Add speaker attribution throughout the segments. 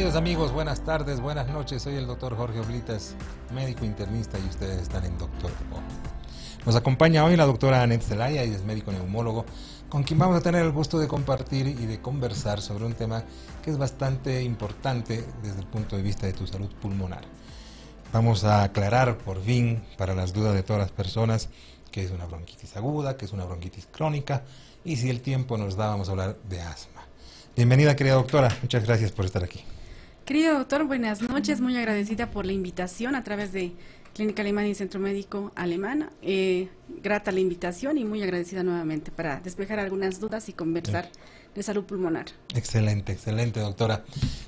Speaker 1: Queridos amigos, buenas tardes, buenas noches. Soy el doctor Jorge Oblitas, médico internista, y ustedes están en Doctor O. Nos acompaña hoy la doctora Annette Zelaya, y es médico neumólogo, con quien vamos a tener el gusto de compartir y de conversar sobre un tema que es bastante importante desde el punto de vista de tu salud pulmonar. Vamos a aclarar por fin, para las dudas de todas las personas, qué es una bronquitis aguda, qué es una bronquitis crónica, y si el tiempo nos da, vamos a hablar de asma. Bienvenida, querida doctora, muchas gracias por estar aquí.
Speaker 2: Querido doctor, buenas noches, muy agradecida por la invitación a través de Clínica Alemana y Centro Médico Alemana. Grata la invitación y muy agradecida nuevamente para despejar algunas dudas y conversar de salud pulmonar.
Speaker 1: Excelente, excelente, doctora.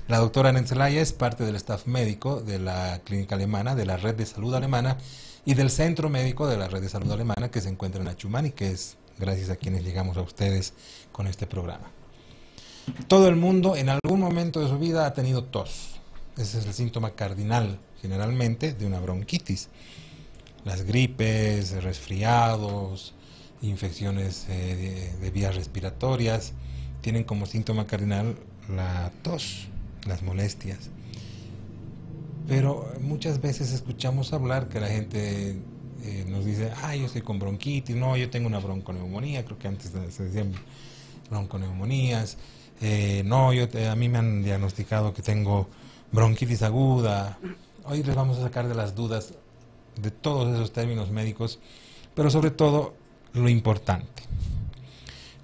Speaker 1: La doctora Annette Zelaya es parte del staff médico de la Clínica Alemana, de la Red de Salud Alemana y del Centro Médico de la Red de Salud Alemana, que se encuentra en Achumani, que es gracias a quienes llegamos a ustedes con este programa. Todo el mundo en algún momento de su vida ha tenido tos. Ese es el síntoma cardinal, generalmente, de una bronquitis. Las gripes, resfriados, infecciones de vías respiratorias tienen como síntoma cardinal la tos, las molestias. Pero muchas veces escuchamos hablar que la gente nos dice, yo estoy con bronquitis, no, yo tengo una bronconeumonía, creo que antes se decían bronconeumonías. A mí me han diagnosticado que tengo bronquitis aguda. Hoy les vamos a sacar de las dudas de todos esos términos médicos, pero sobre todo lo importante.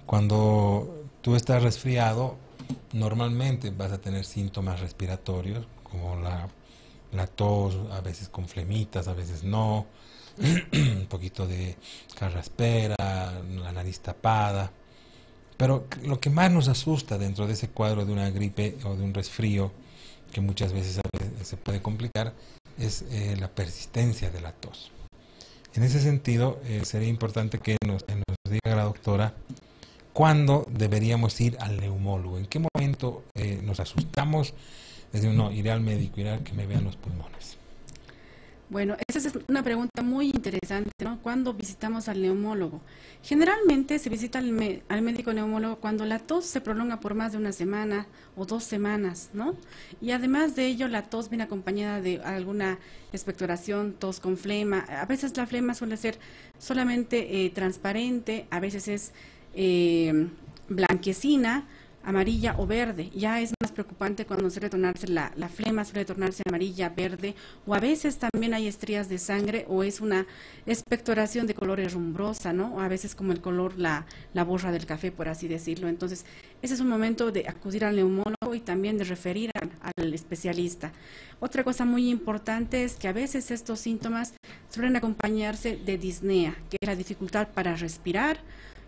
Speaker 1: Cuando tú estás resfriado, normalmente vas a tener síntomas respiratorios, como la tos, a veces con flemitas, a veces no, un poquito de carraspera, la nariz tapada. Pero lo que más nos asusta dentro de ese cuadro de una gripe o de un resfrío, que muchas veces se puede complicar, es la persistencia de la tos. En ese sentido, sería importante que nos diga la doctora cuándo deberíamos ir al neumólogo, en qué momento nos asustamos, decir, no, iré al médico, iré a que me vean los pulmones.
Speaker 2: Bueno, esa es una pregunta muy interesante, ¿no? ¿Cuándo visitamos al neumólogo? Generalmente se visita al médico neumólogo cuando la tos se prolonga por más de una semana o 2 semanas, ¿no? Y además de ello, la tos viene acompañada de alguna expectoración, tos con flema. A veces la flema suele ser solamente transparente, a veces es blanquecina, amarilla o verde. Ya es más preocupante cuando suele tornarse la flema, suele tornarse amarilla, verde, o a veces también hay estrías de sangre o es una expectoración de color rumbrosa, ¿no? O a veces como el color, la borra del café, por así decirlo. Entonces, ese es un momento de acudir al neumólogo y también de referir al especialista. Otra cosa muy importante es que a veces estos síntomas suelen acompañarse de disnea, que es la dificultad para respirar,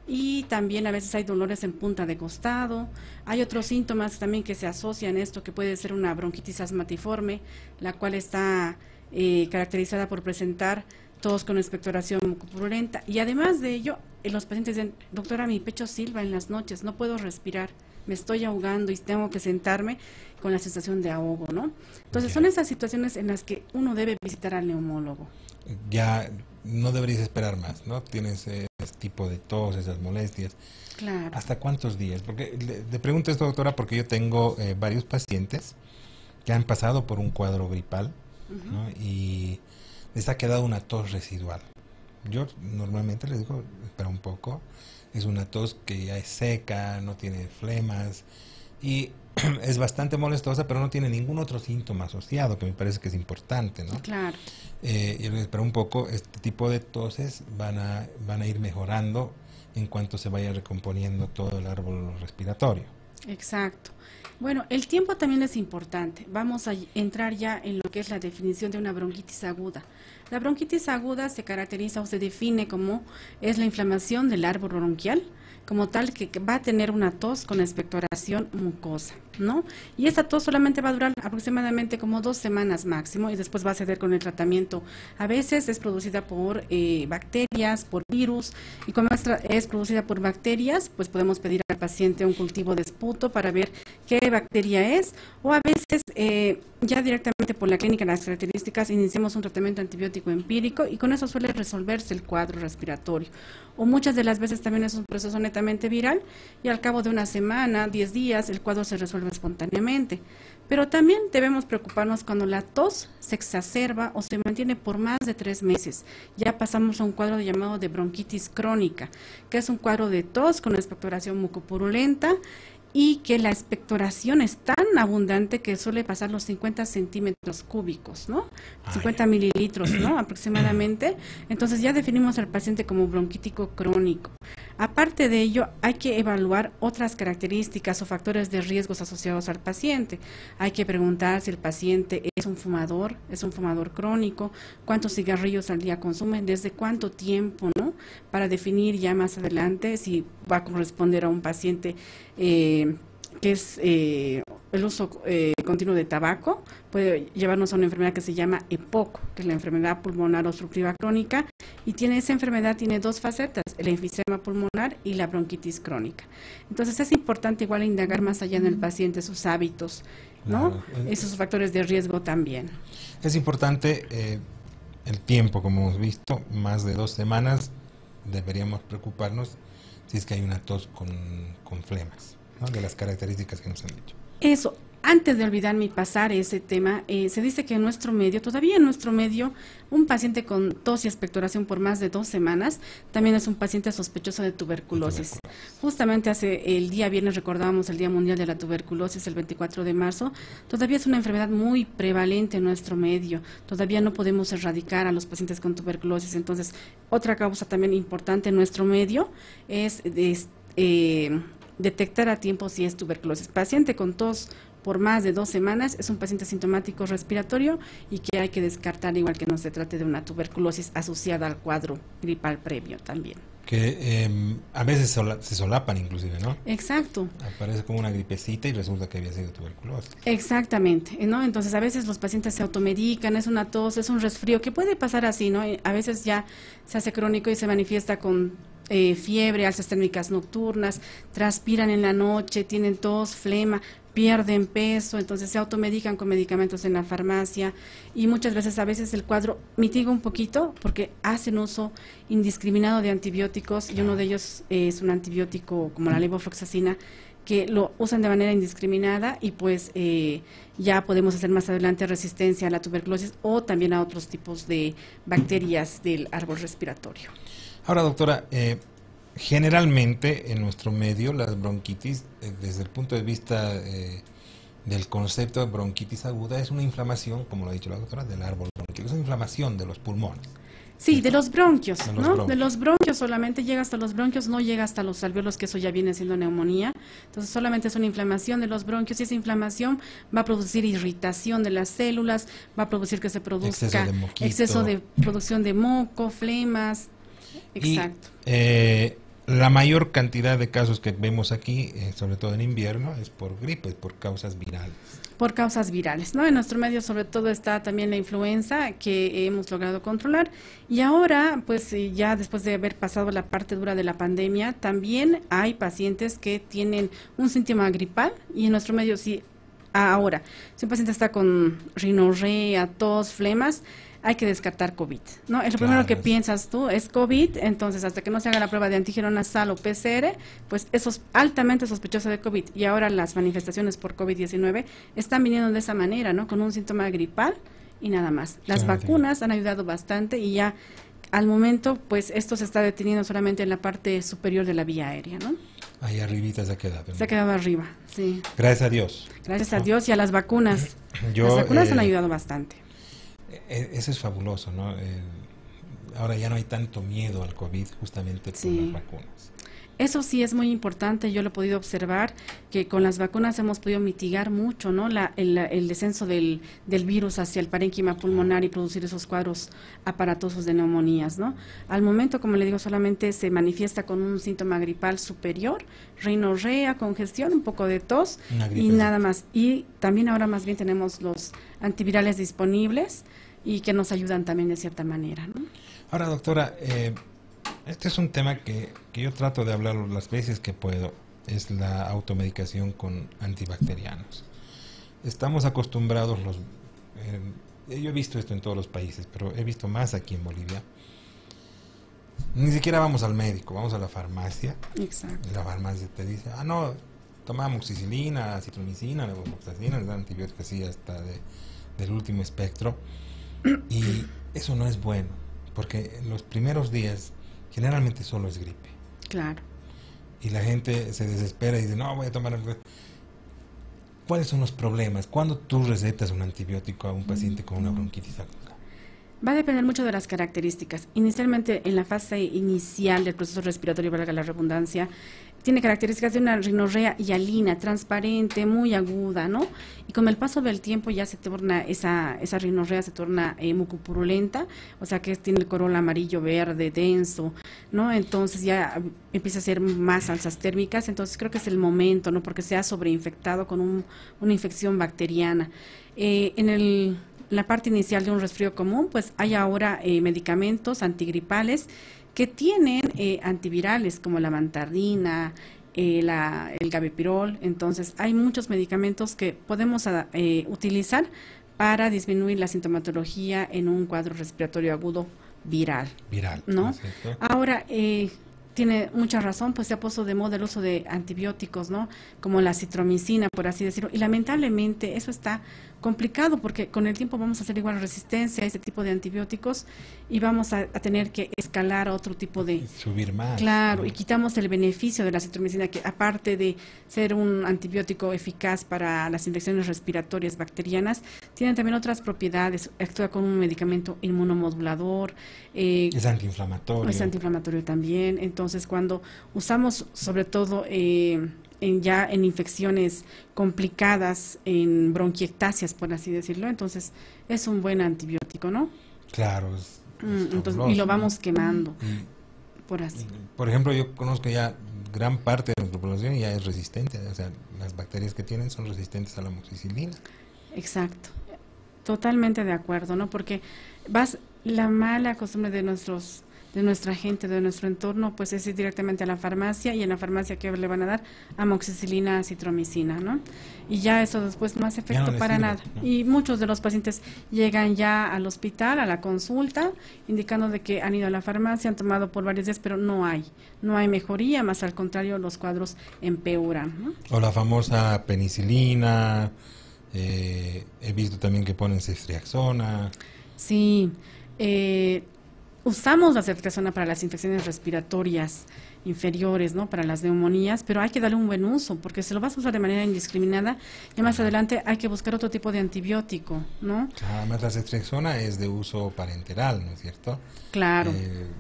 Speaker 2: y también a veces hay dolores en punta de costado. Hay otros síntomas también que se asocian a esto, que puede ser una bronquitis asmatiforme, la cual está caracterizada por presentar tos con expectoración mucopurulenta, y además de ello, los pacientes dicen, doctora, mi pecho silba en las noches, no puedo respirar, me estoy ahogando y tengo que sentarme con la sensación de ahogo, ¿no? Entonces son esas situaciones en las que uno debe visitar al neumólogo.
Speaker 1: Ya no deberías esperar más, ¿no? Tienes ese tipo de tos, esas molestias.
Speaker 2: Claro.
Speaker 1: ¿Hasta cuántos días? Porque le pregunto esto, doctora, porque yo tengo varios pacientes que han pasado por un cuadro gripal, ¿no? Y les ha quedado una tos residual. Yo normalmente les digo, espera un poco, es una tos que ya es seca, no tiene flemas y es bastante molestosa, pero no tiene ningún otro síntoma asociado, que me parece que es importante, ¿no?
Speaker 2: Claro.
Speaker 1: Y espera un poco, este tipo de toses van a ir mejorando en cuanto se vaya recomponiendo todo el árbol respiratorio.
Speaker 2: Exacto. Bueno, el tiempo también es importante. Vamos a entrar ya en lo que es la definición de una bronquitis aguda. La bronquitis aguda se caracteriza o se define como es la inflamación del árbol bronquial, como tal que va a tener una tos con expectoración mucosa, ¿no? Y esa tos solamente va a durar aproximadamente como 2 semanas máximo y después va a ceder con el tratamiento. A veces es producida por bacterias, por virus, y cuando es producida por bacterias, pues podemos pedir al paciente un cultivo de esputo para ver qué bacteria es, o a veces ya directamente por la clínica, las características, iniciamos un tratamiento antibiótico empírico y con eso suele resolverse el cuadro respiratorio. O muchas de las veces también es un proceso netamente viral y al cabo de una semana, 10 días, el cuadro se resuelve resuelve espontáneamente. Pero también debemos preocuparnos cuando la tos se exacerba o se mantiene por más de 3 meses. Ya pasamos a un cuadro llamado de bronquitis crónica, que es un cuadro de tos con expectoración mucopurulenta y que la expectoración es tan abundante que suele pasar los 50 centímetros cúbicos, ¿no? 50 mililitros, ¿no? Aproximadamente. Entonces ya definimos al paciente como bronquítico crónico. Aparte de ello, hay que evaluar otras características o factores de riesgos asociados al paciente. Hay que preguntar si el paciente es un fumador crónico, cuántos cigarrillos al día consume, desde cuánto tiempo, ¿no? Para definir ya más adelante si va a corresponder a un paciente que es el uso continuo de tabaco, puede llevarnos a una enfermedad que se llama EPOC, que es la enfermedad pulmonar obstructiva crónica, y esa enfermedad tiene 2 facetas, el enfisema pulmonar y la bronquitis crónica. Entonces es importante igual indagar más allá en el paciente sus hábitos, ¿no? Claro. Esos factores de riesgo también.
Speaker 1: Es importante el tiempo, como hemos visto, más de 2 semanas, deberíamos preocuparnos si es que hay una tos con flemas, ¿no? De las características que nos han dicho.
Speaker 2: Eso, antes de olvidarme y pasar ese tema, se dice que todavía en nuestro medio, un paciente con tos y expectoración por más de 2 semanas, también es un paciente sospechoso de tuberculosis. Justamente el día viernes recordábamos el Día Mundial de la Tuberculosis, el 24 de marzo, todavía es una enfermedad muy prevalente en nuestro medio, todavía no podemos erradicar a los pacientes con tuberculosis. Entonces, otra causa también importante en nuestro medio es detectar a tiempo si es tuberculosis. Paciente con tos por más de 2 semanas es un paciente asintomático respiratorio y que hay que descartar, igual que no se trate de una tuberculosis asociada al cuadro gripal previo también.
Speaker 1: Que a veces se solapan inclusive, ¿no?
Speaker 2: Exacto.
Speaker 1: Aparece como una gripecita y resulta que había sido tuberculosis.
Speaker 2: Exactamente, ¿no? Entonces a veces los pacientes se automedican, es una tos, es un resfrío, que puede pasar así, ¿no? A veces ya se hace crónico y se manifiesta con fiebre, alzas térmicas nocturnas, transpiran en la noche, tienen tos, flema, pierden peso, entonces se automedican con medicamentos en la farmacia y muchas veces, a veces el cuadro mitiga un poquito porque hacen uso indiscriminado de antibióticos y uno de ellos es un antibiótico como la levofloxacina, que lo usan de manera indiscriminada y pues ya podemos hacer más adelante resistencia a la tuberculosis o también a otros tipos de bacterias del árbol respiratorio.
Speaker 1: Ahora, doctora, generalmente en nuestro medio las bronquitis, desde el punto de vista del concepto de bronquitis aguda, es una inflamación, como lo ha dicho la doctora, del árbol bronquial, es una inflamación de los pulmones.
Speaker 2: Sí, de los bronquios, ¿no? De los bronquios solamente llega hasta los bronquios, no llega hasta los alvéolos, que eso ya viene siendo neumonía. Entonces solamente es una inflamación de los bronquios y esa inflamación va a producir irritación de las células, va a producir que se produzca exceso de producción de moco, flemas. Exacto.
Speaker 1: Y, la mayor cantidad de casos que vemos aquí, sobre todo en invierno, es por gripe, por causas virales. Por causas virales,
Speaker 2: ¿no? En nuestro medio sobre todo está también la influenza, que hemos logrado controlar. Y ahora, pues ya después de haber pasado la parte dura de la pandemia, también hay pacientes que tienen un síntoma gripal y en nuestro medio sí. Ahora, si un paciente está con rinorrea, tos, flemas, hay que descartar COVID, ¿no? Es lo primero que piensas tú, es COVID, entonces hasta que no se haga la prueba de antígeno nasal o PCR, pues eso es altamente sospechoso de COVID. Y ahora las manifestaciones por COVID-19 están viniendo de esa manera, ¿no? Con un síntoma gripal y nada más. Las vacunas han ayudado bastante y ya al momento, pues esto se está deteniendo solamente en la parte superior de la vía aérea, ¿no?
Speaker 1: Ahí arribita se ha quedado, ¿no?
Speaker 2: Se ha quedado arriba, sí.
Speaker 1: Gracias a Dios.
Speaker 2: Gracias a Dios y a las vacunas. Las vacunas han ayudado bastante.
Speaker 1: Eso es fabuloso, ¿no? Ahora ya no hay tanto miedo al COVID justamente por las vacunas.
Speaker 2: Eso sí es muy importante, yo lo he podido observar, que con las vacunas hemos podido mitigar mucho, ¿no? El descenso del virus hacia el parénquima pulmonar y producir esos cuadros aparatosos de neumonías, ¿no? Al momento, como le digo, solamente se manifiesta con un síntoma gripal superior, rinorrea, congestión, un poco de tos y nada más. Y también ahora más bien tenemos los antivirales disponibles y que nos ayudan también de cierta manera, ¿no?
Speaker 1: Ahora, doctora, este es un tema que yo trato de hablar las veces que puedo, es la automedicación con antibacterianos. Estamos acostumbrados, yo he visto esto en todos los países, pero he visto más aquí en Bolivia. Ni siquiera vamos al médico, vamos a la farmacia.
Speaker 2: Exacto.
Speaker 1: La farmacia te dice, no, toma amoxicilina, citromicina, levomoxacina, les dan antibióticos así hasta del último espectro. Y eso no es bueno, porque en los primeros días generalmente solo es gripe.
Speaker 2: Claro.
Speaker 1: Y la gente se desespera y dice, no, voy a tomar... ¿Cuáles son los problemas? ¿Cuándo tú recetas un antibiótico a un paciente con una bronquitis aguda?
Speaker 2: Va a depender mucho de las características. Inicialmente, en la fase inicial del proceso respiratorio, valga la redundancia, tiene características de una rinorrea hialina, transparente, muy aguda, ¿no? Y con el paso del tiempo ya se torna, esa rinorrea se torna mucopurulenta, o sea que tiene el corola amarillo, verde, denso, ¿no? Entonces ya empieza a ser más alzas térmicas, entonces creo que es el momento, ¿no? Porque se ha sobreinfectado con una infección bacteriana. En la parte inicial de un resfrío común, pues hay ahora medicamentos antigripales que tienen antivirales como la mantardina, el gabipirol. Entonces hay muchos medicamentos que podemos utilizar para disminuir la sintomatología en un cuadro respiratorio agudo viral. ¿No? Ahora, tiene mucha razón, pues se ha puesto de moda el uso de antibióticos, ¿no? Como la citromicina, por así decirlo. Y lamentablemente eso está complicado porque con el tiempo vamos a hacer igual resistencia a ese tipo de antibióticos y vamos a tener que escalar a otro tipo de...
Speaker 1: Subir más.
Speaker 2: Claro, y quitamos el beneficio de la citromicina, que aparte de ser un antibiótico eficaz para las infecciones respiratorias bacterianas, tiene también otras propiedades. Actúa como un medicamento inmunomodulador.
Speaker 1: Es antiinflamatorio.
Speaker 2: Es antiinflamatorio también. Entonces, cuando usamos sobre todo... ya en infecciones complicadas, en bronquiectasias, por así decirlo, entonces es un buen antibiótico, ¿no?
Speaker 1: Claro.
Speaker 2: Entonces, y lo vamos quemando, por así.
Speaker 1: Por ejemplo, yo conozco ya gran parte de nuestra población ya es resistente, o sea, las bacterias que tienen son resistentes a la amoxicilina.
Speaker 2: Exacto, totalmente de acuerdo, ¿no? Porque la mala costumbre de nuestra gente, de nuestro entorno, pues es ir directamente a la farmacia y en la farmacia que le van a dar amoxicilina, citromicina, ¿no? Y ya eso después no hace efecto para nada. ¿No? Y muchos de los pacientes llegan ya al hospital, a la consulta, indicando de que han ido a la farmacia, han tomado por varios días, pero no hay mejoría, más al contrario, los cuadros empeoran, ¿no?
Speaker 1: O la famosa penicilina, he visto también que ponen ceftriaxona.
Speaker 2: Sí, usamos la ceftriaxona para las infecciones respiratorias inferiores, ¿no? Para las neumonías, pero hay que darle un buen uso, porque si lo vas a usar de manera indiscriminada, ya más adelante hay que buscar otro tipo de antibiótico, ¿no?
Speaker 1: Además, la ceftriaxona es de uso parenteral, ¿no es cierto?
Speaker 2: Claro.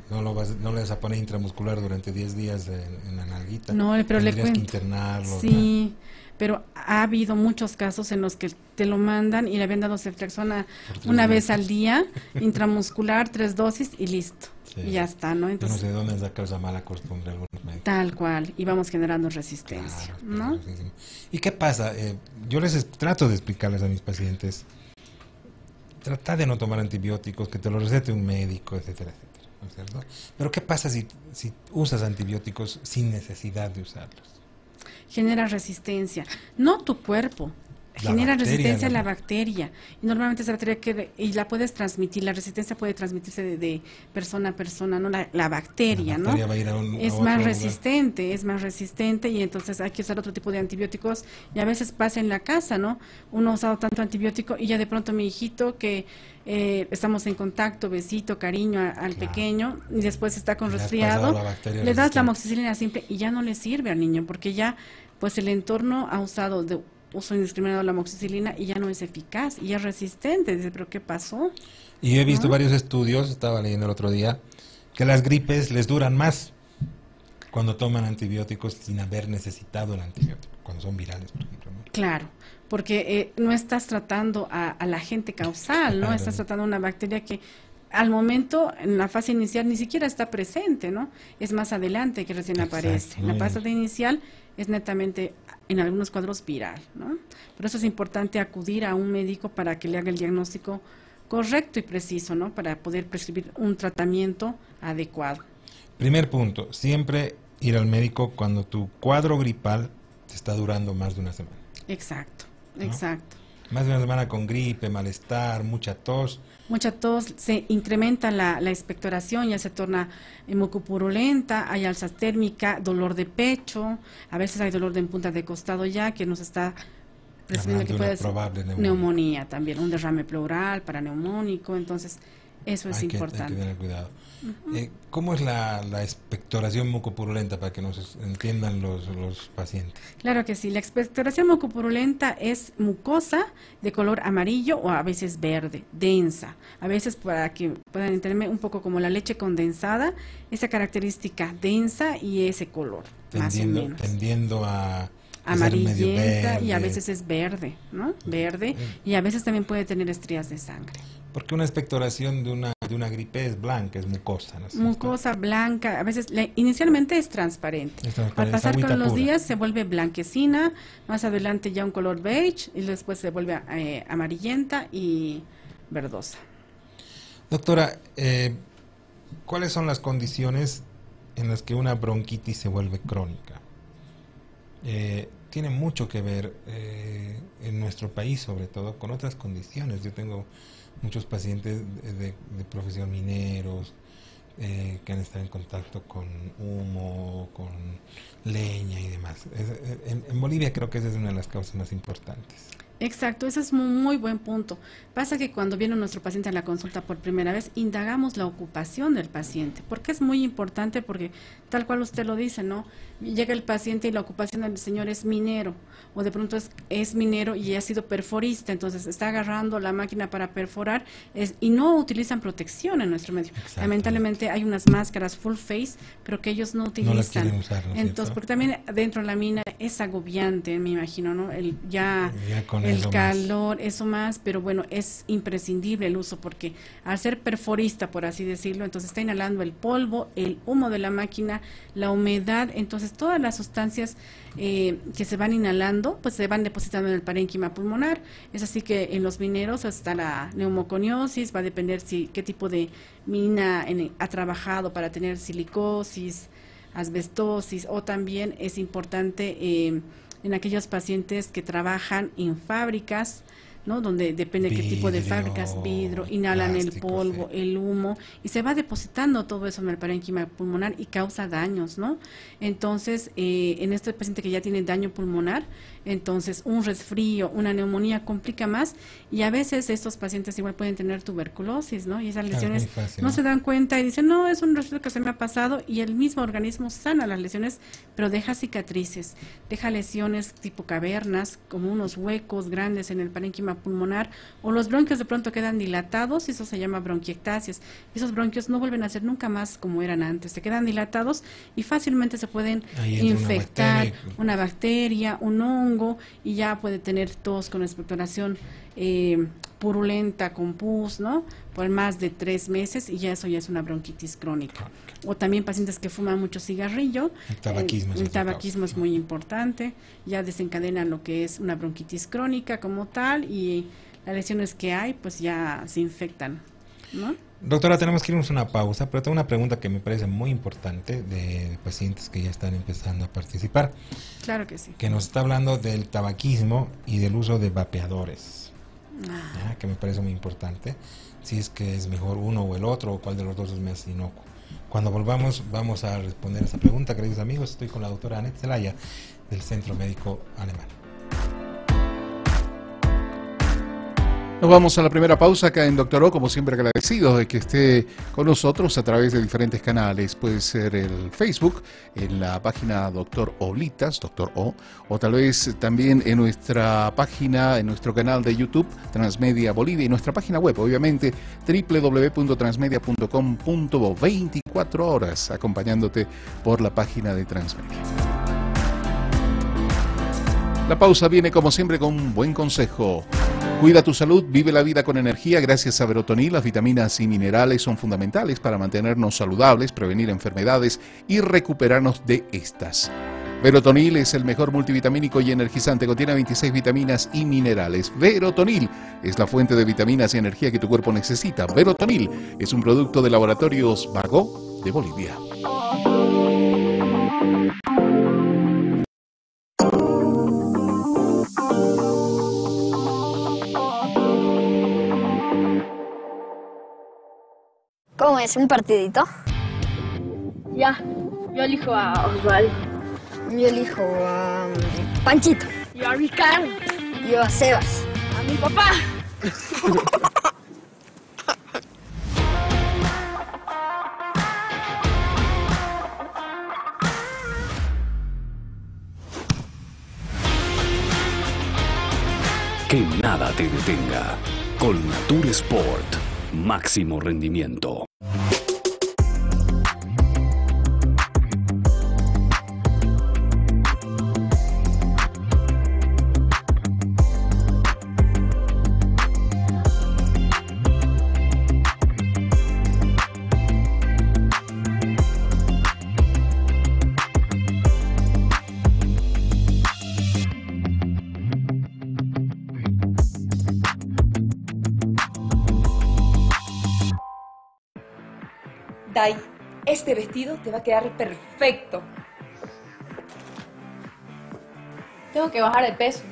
Speaker 1: No le vas a poner intramuscular durante 10 días en la nalguita.
Speaker 2: No, pero le cuento.
Speaker 1: Que internarlo.
Speaker 2: Sí, pero ha habido muchos casos en los que te lo mandan y le habían dado ceftriaxona una vez al día, intramuscular, 3 dosis y listo. Sí. Y ya está, ¿no? Entonces,
Speaker 1: yo no sé de dónde saca esa mala costumbre algunos médicos.
Speaker 2: Tal cual, y vamos generando resistencia, claro, ¿no?
Speaker 1: ¿Y qué pasa? Yo trato de explicarles a mis pacientes, trata de no tomar antibióticos, que te lo recete un médico, etcétera, etcétera, ¿no es cierto? Pero ¿qué pasa si usas antibióticos sin necesidad de usarlos?
Speaker 2: Genera resistencia, no tu cuerpo. Genera resistencia a la bacteria. Y normalmente esa bacteria y la puedes transmitir, la resistencia puede transmitirse de persona a persona, no la bacteria, ¿no?
Speaker 1: Va a ir
Speaker 2: es más resistente y entonces hay que usar otro tipo de antibióticos y a veces pasa en la casa, ¿no? Uno ha usado tanto antibiótico y ya de pronto mi hijito que estamos en contacto, besito, cariño al pequeño y después está con resfriado, le das la amoxicilina simple y ya no le sirve al niño porque ya pues el entorno ha usado uso indiscriminado de la amoxicilina y ya no es eficaz y es resistente. Dice, ¿pero qué pasó?
Speaker 1: Y he visto varios estudios, estaba leyendo el otro día, que las gripes les duran más cuando toman antibióticos sin haber necesitado el antibiótico, cuando son virales, por ejemplo, ¿no?
Speaker 2: Claro, porque no estás tratando a la agente causal, ¿no? Estás tratando a una bacteria que al momento, en la fase inicial, ni siquiera está presente, ¿no? Es más adelante que recién aparece. En la fase inicial es netamente, en algunos cuadros, viral, ¿no? Por eso es importante acudir a un médico para que le haga el diagnóstico correcto y preciso, ¿no? Para poder prescribir un tratamiento adecuado.
Speaker 1: Primer punto, siempre ir al médico cuando tu cuadro gripal te está durando más de una semana.
Speaker 2: Exacto, ¿no? Exacto.
Speaker 1: Más de una semana con gripe, malestar, mucha tos.
Speaker 2: Mucha tos, se incrementa la expectoración, ya se torna mucopurulenta, hay alza térmica, dolor de pecho, a veces hay dolor de punta de costado ya que nos está presidiendo que puede ser neumonía también, un derrame pleural, paraneumónico, entonces eso es importante.
Speaker 1: Hay que tener cuidado. ¿Cómo es la expectoración mucopurulenta para que nos entiendan los pacientes?
Speaker 2: Claro que sí, la expectoración mucopurulenta es mucosa de color amarillo o a veces verde, densa. A veces, para que puedan entenderme, un poco como la leche condensada, esa característica densa y ese color, más o menos.
Speaker 1: Tendiendo a
Speaker 2: amarillenta y a veces es verde, ¿no? Verde, y a veces también puede tener estrías de sangre.
Speaker 1: Porque una expectoración de una gripe es blanca, es mucosa, ¿no?
Speaker 2: Mucosa, blanca, a veces inicialmente es transparente. Al pasar con los días se vuelve blanquecina, más adelante ya un color beige y después se vuelve amarillenta y verdosa.
Speaker 1: Doctora, ¿cuáles son las condiciones en las que una bronquitis se vuelve crónica? Tiene mucho que ver en nuestro país, sobre todo, con otras condiciones. Yo tengo muchos pacientes de profesión mineros que han estado en contacto con humo, con leña y demás. En Bolivia creo que esa es una de las causas más importantes.
Speaker 2: Exacto, ese es un muy buen punto. Pasa que cuando viene nuestro paciente a la consulta por primera vez, indagamos la ocupación del paciente, porque es muy importante, porque tal cual usted lo dice, ¿no? Llega el paciente y la ocupación del señor es minero, o de pronto es minero y ha sido perforista, entonces está agarrando la máquina para perforar y no utilizan protección en nuestro medio. Lamentablemente hay unas máscaras full face, pero que ellos no utilizan.
Speaker 1: No las quieren usar, ¿no?
Speaker 2: Entonces, porque también dentro de la mina es agobiante, me imagino, ¿no? El calor, eso más, pero bueno, es imprescindible el uso porque al ser perforista, por así decirlo, entonces está inhalando el polvo, el humo de la máquina, la humedad, entonces todas las sustancias que se van inhalando, pues se van depositando en el parénquima pulmonar. Es así que en los mineros está la neumoconiosis, va a depender qué tipo de mina ha trabajado para tener silicosis, asbestosis, o también es importante en aquellos pacientes que trabajan en fábricas, ¿no? Donde depende qué tipo de fábricas, vidrio, inhalan el polvo, el humo, y se va depositando todo eso en el parénquima pulmonar y causa daños, ¿no? Entonces, en este paciente que ya tiene daño pulmonar, entonces un resfrío, una neumonía complica más, y a veces estos pacientes igual pueden tener tuberculosis, ¿no? Y esas lesiones no se dan cuenta y dicen, no, es un resfrío que se me ha pasado, y el mismo organismo sana las lesiones, pero deja cicatrices, deja lesiones tipo cavernas, como unos huecos grandes en el parénquima pulmonar, o los bronquios de pronto quedan dilatados, y eso se llama bronquiectasias. Esos bronquios no vuelven a ser nunca más como eran antes, se quedan dilatados y fácilmente se pueden infectar una bacteria, un hongo, y ya puede tener tos con expectoración purulenta con pus, ¿no? Por más de 3 meses, y ya eso ya es una bronquitis crónica. O también pacientes que fuman mucho cigarrillo. El tabaquismo es muy importante, ya desencadenan lo que es una bronquitis crónica como tal, y las lesiones que hay pues ya se infectan, ¿no?
Speaker 1: Doctora, tenemos que irnos a una pausa, pero tengo una pregunta que me parece muy importante de pacientes que ya están empezando a participar.
Speaker 2: Claro que sí.
Speaker 1: Que nos está hablando del tabaquismo y del uso de vapeadores, que me parece muy importante. Si es que es mejor uno o el otro, o cuál de los dos es más inocuo. Cuando volvamos, vamos a responder esa pregunta, queridos amigos. Estoy con la doctora Annette Zelaya, del Centro Médico Alemán.
Speaker 3: Nos vamos a la primera pausa acá en Doctor O, como siempre agradecidos de que esté con nosotros a través de diferentes canales. Puede ser el Facebook, en la página Doctor Oblitas, Doctor O, o tal vez también en nuestra página, en nuestro canal de YouTube, Transmedia Bolivia, y nuestra página web, obviamente, www.transmedia.com.bo, 24 horas acompañándote por la página de Transmedia. La pausa viene como siempre con un buen consejo. Cuida tu salud, vive la vida con energía gracias a Verotonil. Las vitaminas y minerales son fundamentales para mantenernos saludables, prevenir enfermedades y recuperarnos de estas. Verotonil es el mejor multivitamínico y energizante. Contiene 26 vitaminas y minerales. Verotonil es la fuente de vitaminas y energía que tu cuerpo necesita. Verotonil es un producto de Laboratorios Vago de Bolivia.
Speaker 4: ¿Cómo es? ¿Un partidito?
Speaker 5: Ya, yo elijo a Osvaldo.
Speaker 4: Yo elijo a Panchito.
Speaker 5: Yo a Ricardo.
Speaker 4: Yo a Sebas.
Speaker 5: A mi papá.
Speaker 6: Que nada te detenga. Con Natur Sport, máximo rendimiento.
Speaker 7: Dai, este vestido te va a quedar perfecto.
Speaker 5: Tengo que bajar de peso.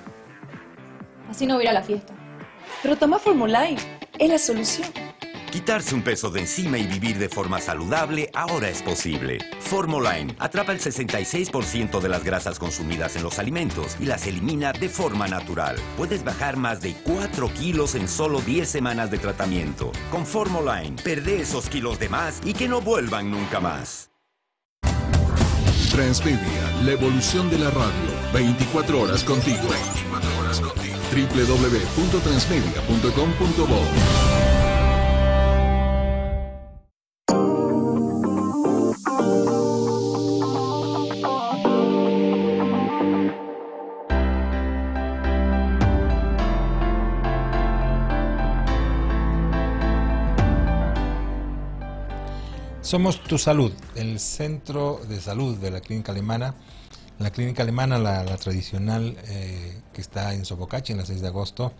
Speaker 5: Así no voy a ir a la fiesta.
Speaker 7: Pero toma Formoline, es la solución.
Speaker 8: Quitarse un peso de encima y vivir de forma saludable ahora es posible. Formoline atrapa el 66% de las grasas consumidas en los alimentos y las elimina de forma natural. Puedes bajar más de 4 kilos en solo 10 semanas de tratamiento. Con Formoline, perdé esos kilos de más y que no vuelvan nunca más.
Speaker 3: Transmedia, la evolución de la radio. 24 horas contigo. 24 horas contigo. www.transmedia.com.bo.
Speaker 1: Somos Tu Salud, el centro de salud de la Clínica Alemana. La Clínica Alemana, la tradicional que está en Sobocachi, en la 6 de agosto,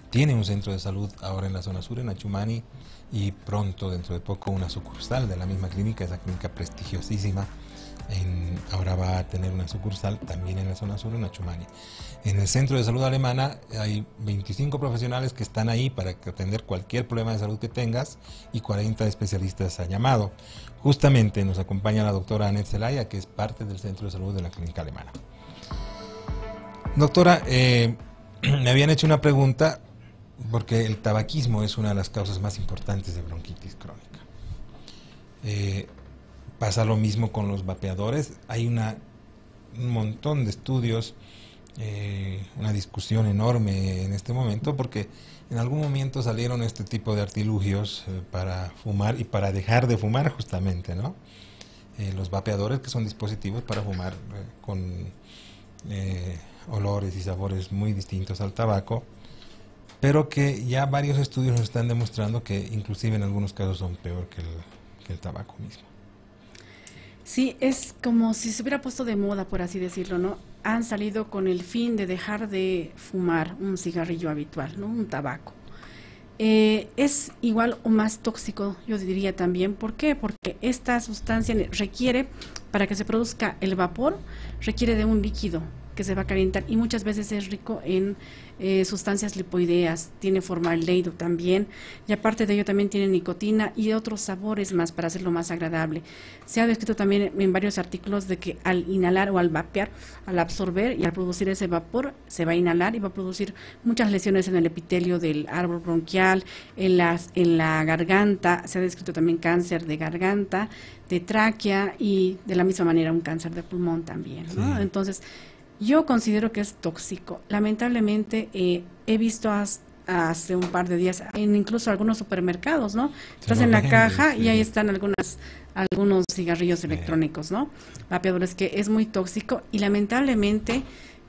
Speaker 1: tiene un centro de salud ahora en la zona sur, en Achumani, y pronto, dentro de poco, una sucursal de la misma clínica, esa clínica prestigiosísima. Ahora va a tener una sucursal también en la zona sur, en Achumani. En el Centro de Salud Alemana hay 25 profesionales que están ahí para atender cualquier problema de salud que tengas y 40 especialistas a llamado. Justamente nos acompaña la doctora Anet Zelaya, que es parte del Centro de Salud de la Clínica Alemana. Doctora, me habían hecho una pregunta porque el tabaquismo es una de las causas más importantes de bronquitis crónica. Pasa lo mismo con los vapeadores. Hay un montón de estudios, una discusión enorme en este momento, porque en algún momento salieron este tipo de artilugios para fumar y para dejar de fumar, justamente, ¿no? Los vapeadores, que son dispositivos para fumar con olores y sabores muy distintos al tabaco, pero que ya varios estudios nos están demostrando que inclusive en algunos casos son peor que el tabaco mismo.
Speaker 2: Sí, es como si se hubiera puesto de moda, por así decirlo, ¿no? Han salido con el fin de dejar de fumar un cigarrillo habitual, ¿no? Un tabaco. Es igual o más tóxico, yo diría también. ¿Por qué? Porque esta sustancia requiere, para que se produzca el vapor, requiere de un líquido que se va a calentar y muchas veces es rico en sustancias lipoideas, tiene formaldehído también, y aparte de ello también tiene nicotina y otros sabores más para hacerlo más agradable. Se ha descrito también en varios artículos de que al inhalar o al vapear, al absorber y al producir ese vapor, se va a inhalar y va a producir muchas lesiones en el epitelio del árbol bronquial, en la garganta. Se ha descrito también cáncer de garganta, de tráquea y de la misma manera un cáncer de pulmón también, ¿no? Sí. Entonces, yo considero que es tóxico. Lamentablemente he visto hace un par de días en incluso algunos supermercados, ¿no? Estás en la caja y ahí están algunos cigarrillos electrónicos, ¿no? Vapeadores, que es muy tóxico y lamentablemente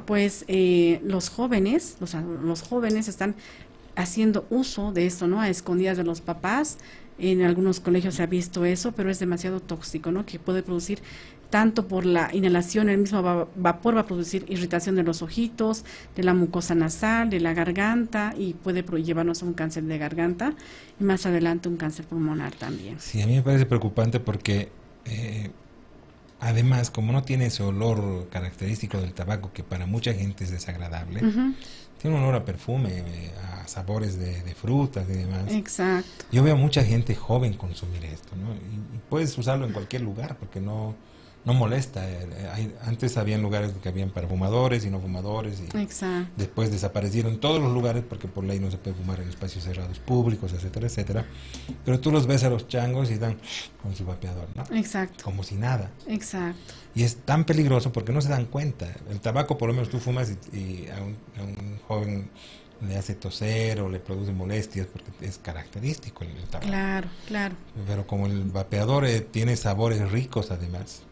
Speaker 2: pues los jóvenes están haciendo uso de esto, ¿no? A escondidas de los papás. En algunos colegios se ha visto eso, pero es demasiado tóxico, ¿no? Que puede producir, tanto por la inhalación, el mismo vapor va a producir irritación de los ojitos, de la mucosa nasal, de la garganta, y puede llevarnos a un cáncer de garganta y más adelante un cáncer pulmonar también.
Speaker 1: Sí, a mí me parece preocupante porque además, como no tiene ese olor característico del tabaco, que para mucha gente es desagradable, tiene un olor a perfume, a sabores de frutas y demás.
Speaker 2: Exacto.
Speaker 1: Yo veo mucha gente joven consumir esto, ¿no? Y puedes usarlo en cualquier lugar, porque no molesta. Antes habían lugares que habían para fumadores y no fumadores, y
Speaker 2: Exacto.
Speaker 1: después desaparecieron todos los lugares porque por ley no se puede fumar en espacios cerrados públicos, etcétera, etcétera. Pero tú los ves a los changos y están con su vapeador, ¿no?
Speaker 2: Exacto.
Speaker 1: Como si nada.
Speaker 2: Exacto.
Speaker 1: Y es tan peligroso porque no se dan cuenta. El tabaco, por lo menos tú fumas y a un joven le hace toser o le produce molestias porque es característico el tabaco.
Speaker 2: Claro, claro.
Speaker 1: Pero como el vapeador tiene sabores ricos además.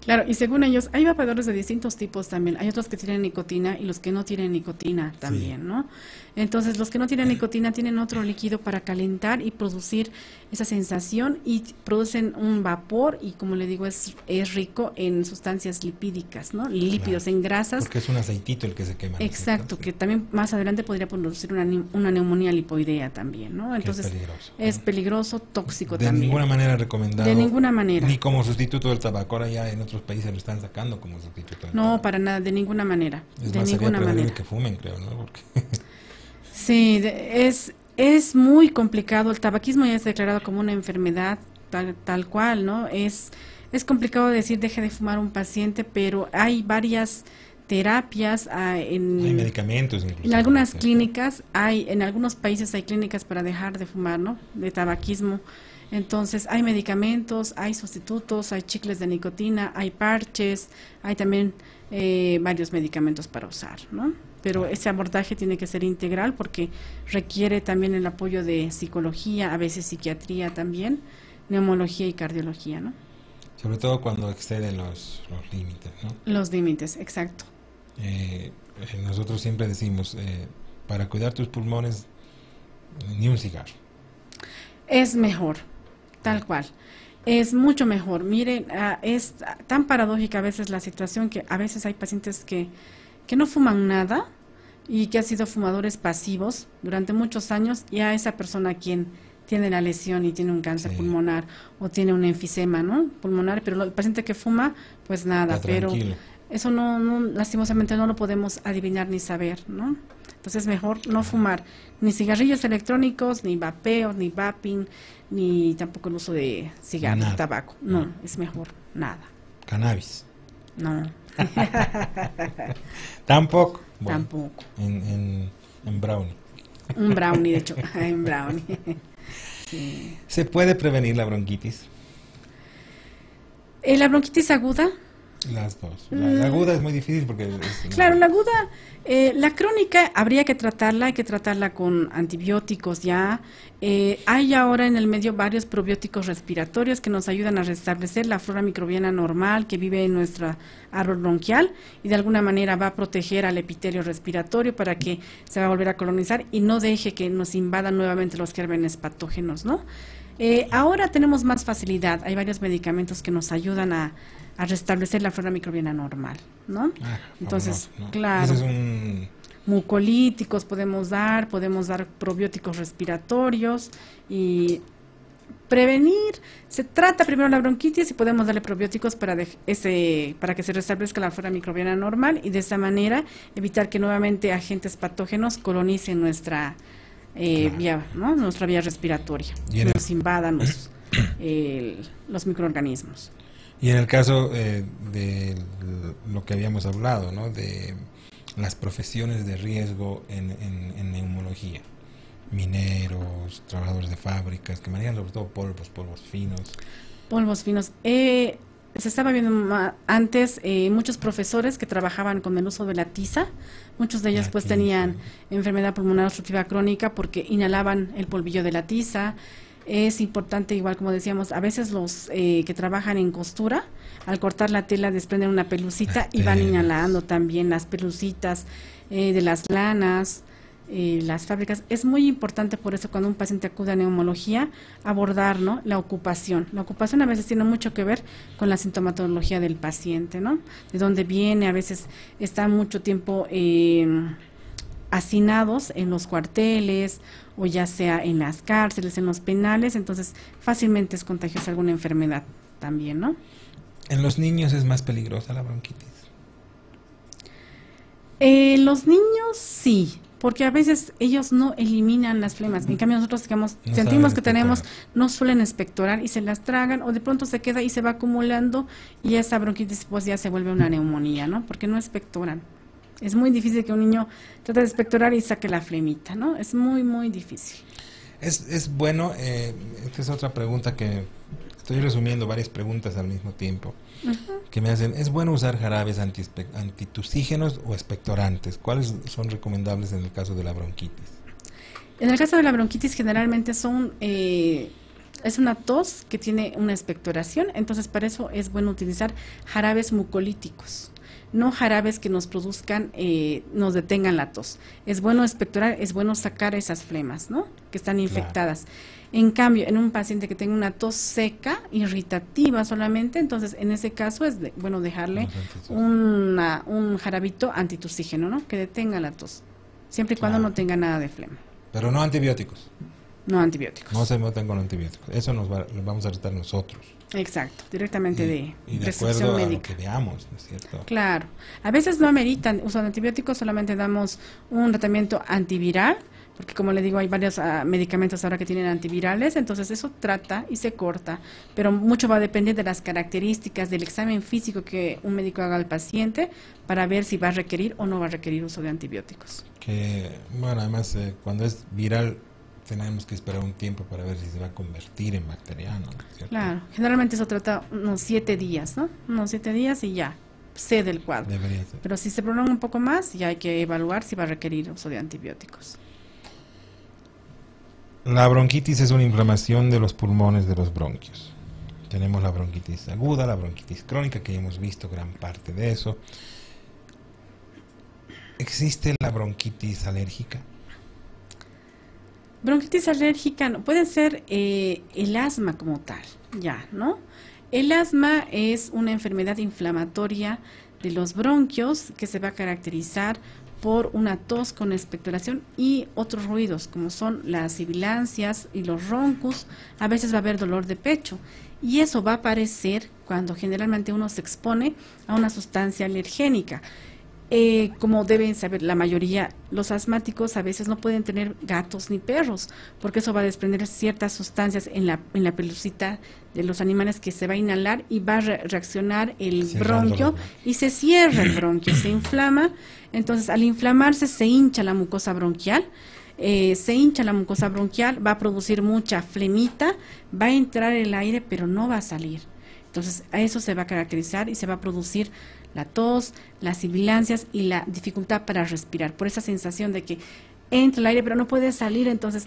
Speaker 2: Claro, y según ellos, hay vapeadores de distintos tipos también. Hay otros que tienen nicotina y los que no tienen nicotina también, sí, ¿no? Entonces, los que no tienen nicotina tienen otro líquido para calentar y producir esa sensación, y producen un vapor, y como le digo, es rico en sustancias lipídicas, ¿no? Lípidos, claro, en grasas.
Speaker 1: Porque es un aceitito el que se quema.
Speaker 2: Exacto, que también más adelante podría producir una neumonía lipoidea también, ¿no? Entonces, es peligroso, tóxico también.
Speaker 1: De ninguna manera recomendado.
Speaker 2: De ninguna manera.
Speaker 1: Ni como sustituto del tabaco. Ahora ya en otros países lo están sacando como sustituto del tabaco.
Speaker 2: No, para nada, de ninguna manera.
Speaker 1: Es
Speaker 2: de
Speaker 1: más,
Speaker 2: ninguna manera.
Speaker 1: Que fumen, creo, ¿no? Porque
Speaker 2: sí, es muy complicado. El tabaquismo ya es declarado como una enfermedad tal cual, ¿no? Es complicado decir deje de fumar un paciente, pero hay varias terapias, hay
Speaker 1: medicamentos incluso.
Speaker 2: En algunas clínicas en algunos países hay clínicas para dejar de fumar, ¿no? De tabaquismo. Entonces hay medicamentos, hay sustitutos, hay chicles de nicotina, hay parches, hay también varios medicamentos para usar, ¿no? Pero ese abordaje tiene que ser integral porque requiere también el apoyo de psicología, a veces psiquiatría también, neumología y cardiología, ¿no?
Speaker 1: Sobre todo cuando exceden los límites, ¿no?
Speaker 2: Los límites, exacto.
Speaker 1: Nosotros siempre decimos, para cuidar tus pulmones, ni un cigarro.
Speaker 2: Es mejor, tal cual. Es mucho mejor. Miren, es tan paradójica a veces la situación que a veces hay pacientes que no fuman nada y que han sido fumadores pasivos durante muchos años, y a esa persona quien tiene la lesión y tiene un cáncer pulmonar o tiene un enfisema, ¿no? Pulmonar, pero el paciente que fuma, pues nada, pero eso no lastimosamente no lo podemos adivinar ni saber, ¿no? Entonces es mejor no fumar ni cigarrillos electrónicos, ni vapeo, ni vaping, ni tampoco el uso de cigarros, tabaco. No, es mejor nada.
Speaker 1: Cannabis.
Speaker 2: No.
Speaker 1: Tampoco. Bueno,
Speaker 2: tampoco.
Speaker 1: En brownie.
Speaker 2: Un brownie, de hecho, en brownie. Sí.
Speaker 1: ¿Se puede prevenir la bronquitis?
Speaker 2: La bronquitis aguda.
Speaker 1: Las dos. La aguda es muy difícil porque...
Speaker 2: Claro, la aguda, la crónica habría que tratarla, hay que tratarla con antibióticos ya. Hay ahora en el medio varios probióticos respiratorios que nos ayudan a restablecer la flora microbiana normal que vive en nuestra árbol bronquial, y de alguna manera va a proteger al epitelio respiratorio para que se va a volver a colonizar y no deje que nos invadan nuevamente los gérmenes patógenos, ¿no? Ahora tenemos más facilidad, hay varios medicamentos que nos ayudan a restablecer la flora microbiana normal, ¿no? Entonces,
Speaker 1: ¿no?
Speaker 2: Claro,
Speaker 1: ese es
Speaker 2: mucolíticos podemos dar probióticos respiratorios y prevenir. Se trata primero la bronquitis y podemos darle probióticos para que se restablezca la flora microbiana normal, y de esa manera evitar que nuevamente agentes patógenos colonicen nuestra vía, ¿no? Nuestra vía respiratoria, nos invadan los microorganismos.
Speaker 1: Y en el caso de lo que habíamos hablado, ¿no? De las profesiones de riesgo en neumología, mineros, trabajadores de fábricas, que manejan sobre todo polvos finos.
Speaker 2: Polvos finos. Se estaba viendo antes muchos profesores que trabajaban con el uso de la tiza. Muchos de ellos pues tenían enfermedad pulmonar obstructiva crónica porque inhalaban el polvillo de la tiza. Es importante, igual como decíamos, a veces los que trabajan en costura, al cortar la tela desprenden una pelucita y van inhalando también las pelucitas de las lanas, las fábricas. Es muy importante por eso cuando un paciente acude a neumología abordar, ¿no? La ocupación. La ocupación a veces tiene mucho que ver con la sintomatología del paciente, ¿no? De dónde viene, a veces está mucho tiempo hacinados en los cuarteles o ya sea en las cárceles, en los penales, entonces fácilmente es contagiosa alguna enfermedad también, ¿no?
Speaker 1: ¿En los niños es más peligrosa la bronquitis?
Speaker 2: Los niños sí, porque a veces ellos no eliminan las flemas. En cambio nosotros, digamos,
Speaker 1: No
Speaker 2: sentimos
Speaker 1: saben
Speaker 2: que tenemos,
Speaker 1: expectorar.
Speaker 2: no suelen expectorar y se las tragan, o de pronto se queda y se va acumulando y esa bronquitis pues ya se vuelve una neumonía, ¿no? Porque no expectoran. Es muy difícil que un niño trate de expectorar y saque la flemita, ¿no? Es muy, muy difícil.
Speaker 1: Es bueno, esta es otra pregunta que estoy resumiendo varias preguntas al mismo tiempo que me hacen. ¿Es bueno usar jarabes antitusígenos o expectorantes? ¿Cuáles son recomendables en el caso de la bronquitis?
Speaker 2: En el caso de la bronquitis generalmente son es una tos que tiene una expectoración, entonces para eso es bueno utilizar jarabes mucolíticos, no jarabes que nos produzcan, nos detengan la tos. Es bueno expectorar, es bueno sacar esas flemas, ¿no? Que están infectadas. En cambio, en un paciente que tenga una tos seca, irritativa solamente, entonces en ese caso es bueno dejarle un jarabito antitusígeno, ¿no? Que detenga la tos, siempre y cuando no tenga nada de flema.
Speaker 1: Pero no antibióticos.
Speaker 2: No antibióticos.
Speaker 1: No se metan con antibióticos. Eso lo vamos a tratar nosotros.
Speaker 2: Exacto, directamente de
Speaker 1: prescripción
Speaker 2: médica.
Speaker 1: A lo que veamos, ¿no es cierto?
Speaker 2: Claro. A veces no ameritan uso de antibióticos, solamente damos un tratamiento antiviral, porque como le digo, hay varios medicamentos ahora que tienen antivirales, entonces eso trata y se corta, pero mucho va a depender de las características del examen físico que un médico haga al paciente para ver si va a requerir o no va a requerir uso de antibióticos.
Speaker 1: Que, bueno, además, cuando es viral, tenemos que esperar un tiempo para ver si se va a convertir en bacteriano, ¿cierto?
Speaker 2: Claro, generalmente eso trata unos 7 días, ¿no? Unos 7 días y ya, cede el cuadro.
Speaker 1: Debería ser.
Speaker 2: Pero si se prolonga un poco más, ya hay que evaluar si va a requerir uso de antibióticos.
Speaker 1: La bronquitis es una inflamación de los pulmones de los bronquios. Tenemos la bronquitis aguda, la bronquitis crónica, que ya hemos visto gran parte de eso. ¿Existe la bronquitis alérgica?
Speaker 2: Bronquitis alérgica no, puede ser el asma como tal, ya, ¿no? El asma es una enfermedad inflamatoria de los bronquios que se va a caracterizar por una tos con expectoración y otros ruidos, como son las sibilancias y los roncos. A veces va a haber dolor de pecho y eso va a aparecer cuando generalmente uno se expone a una sustancia alergénica. Como deben saber la mayoría, los asmáticos a veces no pueden tener gatos ni perros, porque eso va a desprender ciertas sustancias en la pelucita de los animales que se va a inhalar y va a reaccionar el bronquio y se cierra el bronquio, se inflama. Entonces, al inflamarse se hincha la mucosa bronquial, va a producir mucha flemita, va a entrar el aire, pero no va a salir. Entonces, a eso se va a caracterizar y se va a producir la tos, las sibilancias y la dificultad para respirar, por esa sensación de que entra el aire pero no puede salir, entonces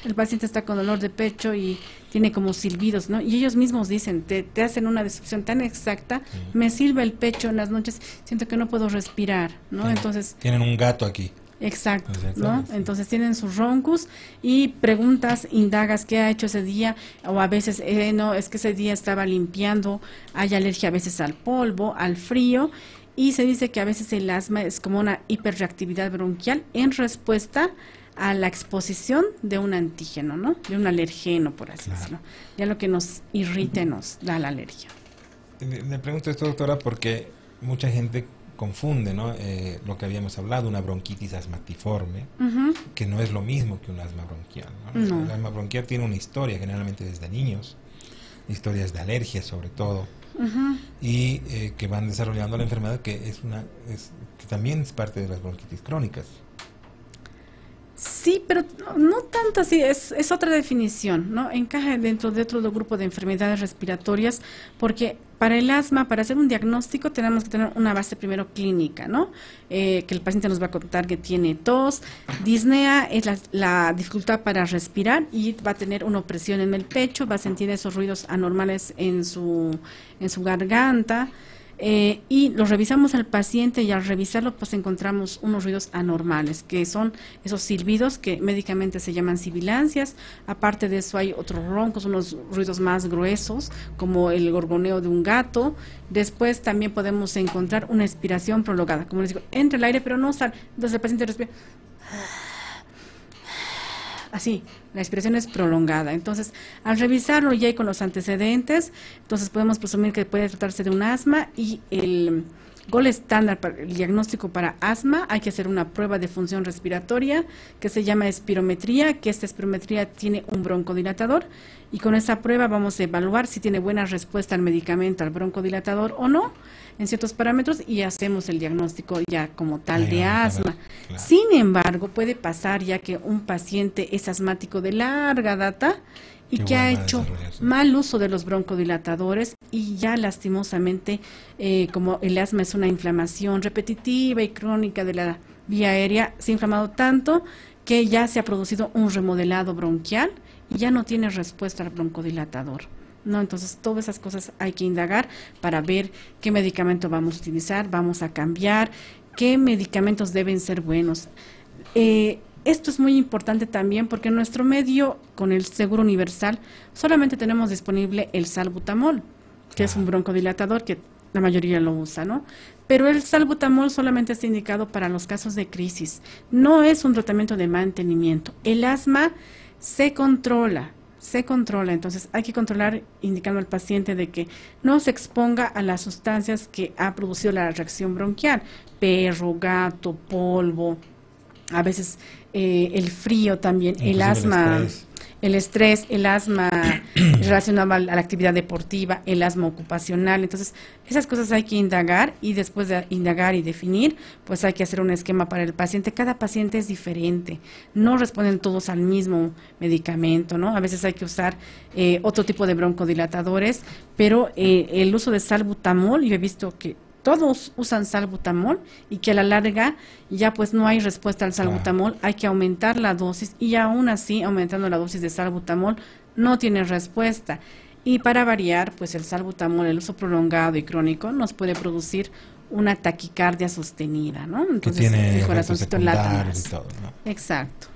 Speaker 2: el paciente está con dolor de pecho y tiene como silbidos, ¿no? Y ellos mismos dicen, te hacen una descripción tan exacta, me silba el pecho en las noches, siento que no puedo respirar, ¿no? Entonces
Speaker 1: tienen un gato aquí.
Speaker 2: Exacto, ¿no? Entonces tienen sus roncos y preguntas, indagas qué ha hecho ese día, o a veces, no, es que ese día estaba limpiando, hay alergia a veces al polvo, al frío, y se dice que a veces el asma es como una hiperreactividad bronquial en respuesta a la exposición de un antígeno, ¿no? De un alergeno, por así decirlo. Ya lo que nos irrita nos da la alergia.
Speaker 1: Le pregunto esto, doctora, porque mucha gente confunde, ¿no? Lo que habíamos hablado, una bronquitis asmatiforme, que no es lo mismo que un asma bronquial, ¿no?
Speaker 2: No.
Speaker 1: El asma bronquial tiene una historia, generalmente desde niños, historias de alergia sobre todo, y que van desarrollando la enfermedad que que también es parte de las bronquitis crónicas.
Speaker 2: Sí, pero no tanto así, es otra definición, ¿no? Encaja dentro de otro grupo de enfermedades respiratorias, porque para el asma, para hacer un diagnóstico, tenemos que tener una base primero clínica, ¿no? Que el paciente nos va a contar que tiene tos, disnea, es la dificultad para respirar y va a tener una opresión en el pecho, va a sentir esos ruidos anormales en su garganta. Y lo revisamos al paciente y al revisarlo pues encontramos unos ruidos anormales, que son esos silbidos que médicamente se llaman sibilancias. Aparte de eso hay otros roncos, unos ruidos más gruesos como el gorgoneo de un gato. Después también podemos encontrar una expiración prolongada, como les digo, entra el aire pero no sale, entonces el paciente respira así, la expiración es prolongada. Entonces, al revisarlo ya y con los antecedentes, entonces podemos presumir que puede tratarse de un asma, y el gold estándar para el diagnóstico para asma, hay que hacer una prueba de función respiratoria que se llama espirometría, que esta espirometría tiene un broncodilatador, y con esa prueba vamos a evaluar si tiene buena respuesta al medicamento, al broncodilatador o no, en ciertos parámetros, y hacemos el diagnóstico ya como tal de asma. Claro. Sin embargo, puede pasar ya que un paciente es asmático de larga data y que ha hecho mal uso de los broncodilatadores, y ya lastimosamente, como el asma es una inflamación repetitiva y crónica de la vía aérea, se ha inflamado tanto que ya se ha producido un remodelado bronquial y ya no tiene respuesta al broncodilatador, ¿no? Entonces, todas esas cosas hay que indagar para ver qué medicamento vamos a utilizar, vamos a cambiar, qué medicamentos deben ser buenos. Esto es muy importante también porque en nuestro medio, con el Seguro Universal, solamente tenemos disponible el salbutamol, que es un broncodilatador que la mayoría lo usa, ¿no? Pero el salbutamol solamente está indicado para los casos de crisis, no es un tratamiento de mantenimiento. El asma se controla, entonces hay que controlar indicando al paciente de que no se exponga a las sustancias que ha producido la reacción bronquial, perro, gato, polvo, a veces el frío también, inclusive el asma, el estrés, el asma relacionado a la actividad deportiva, el asma ocupacional. Entonces, esas cosas hay que indagar, y después de indagar y definir, pues hay que hacer un esquema para el paciente. Cada paciente es diferente, no responden todos al mismo medicamento, ¿no? A veces hay que usar otro tipo de broncodilatadores, pero el uso de salbutamol, yo he visto que todos usan salbutamol y que a la larga ya pues no hay respuesta al salbutamol, hay que aumentar la dosis, y aún así, aumentando la dosis de salbutamol, no tiene respuesta. Y para variar, pues el salbutamol, el uso prolongado y crónico, nos puede producir una taquicardia sostenida, ¿no? Entonces,
Speaker 1: que tiene
Speaker 2: el corazoncito lata más.
Speaker 1: Y todo, ¿no?
Speaker 2: Exacto.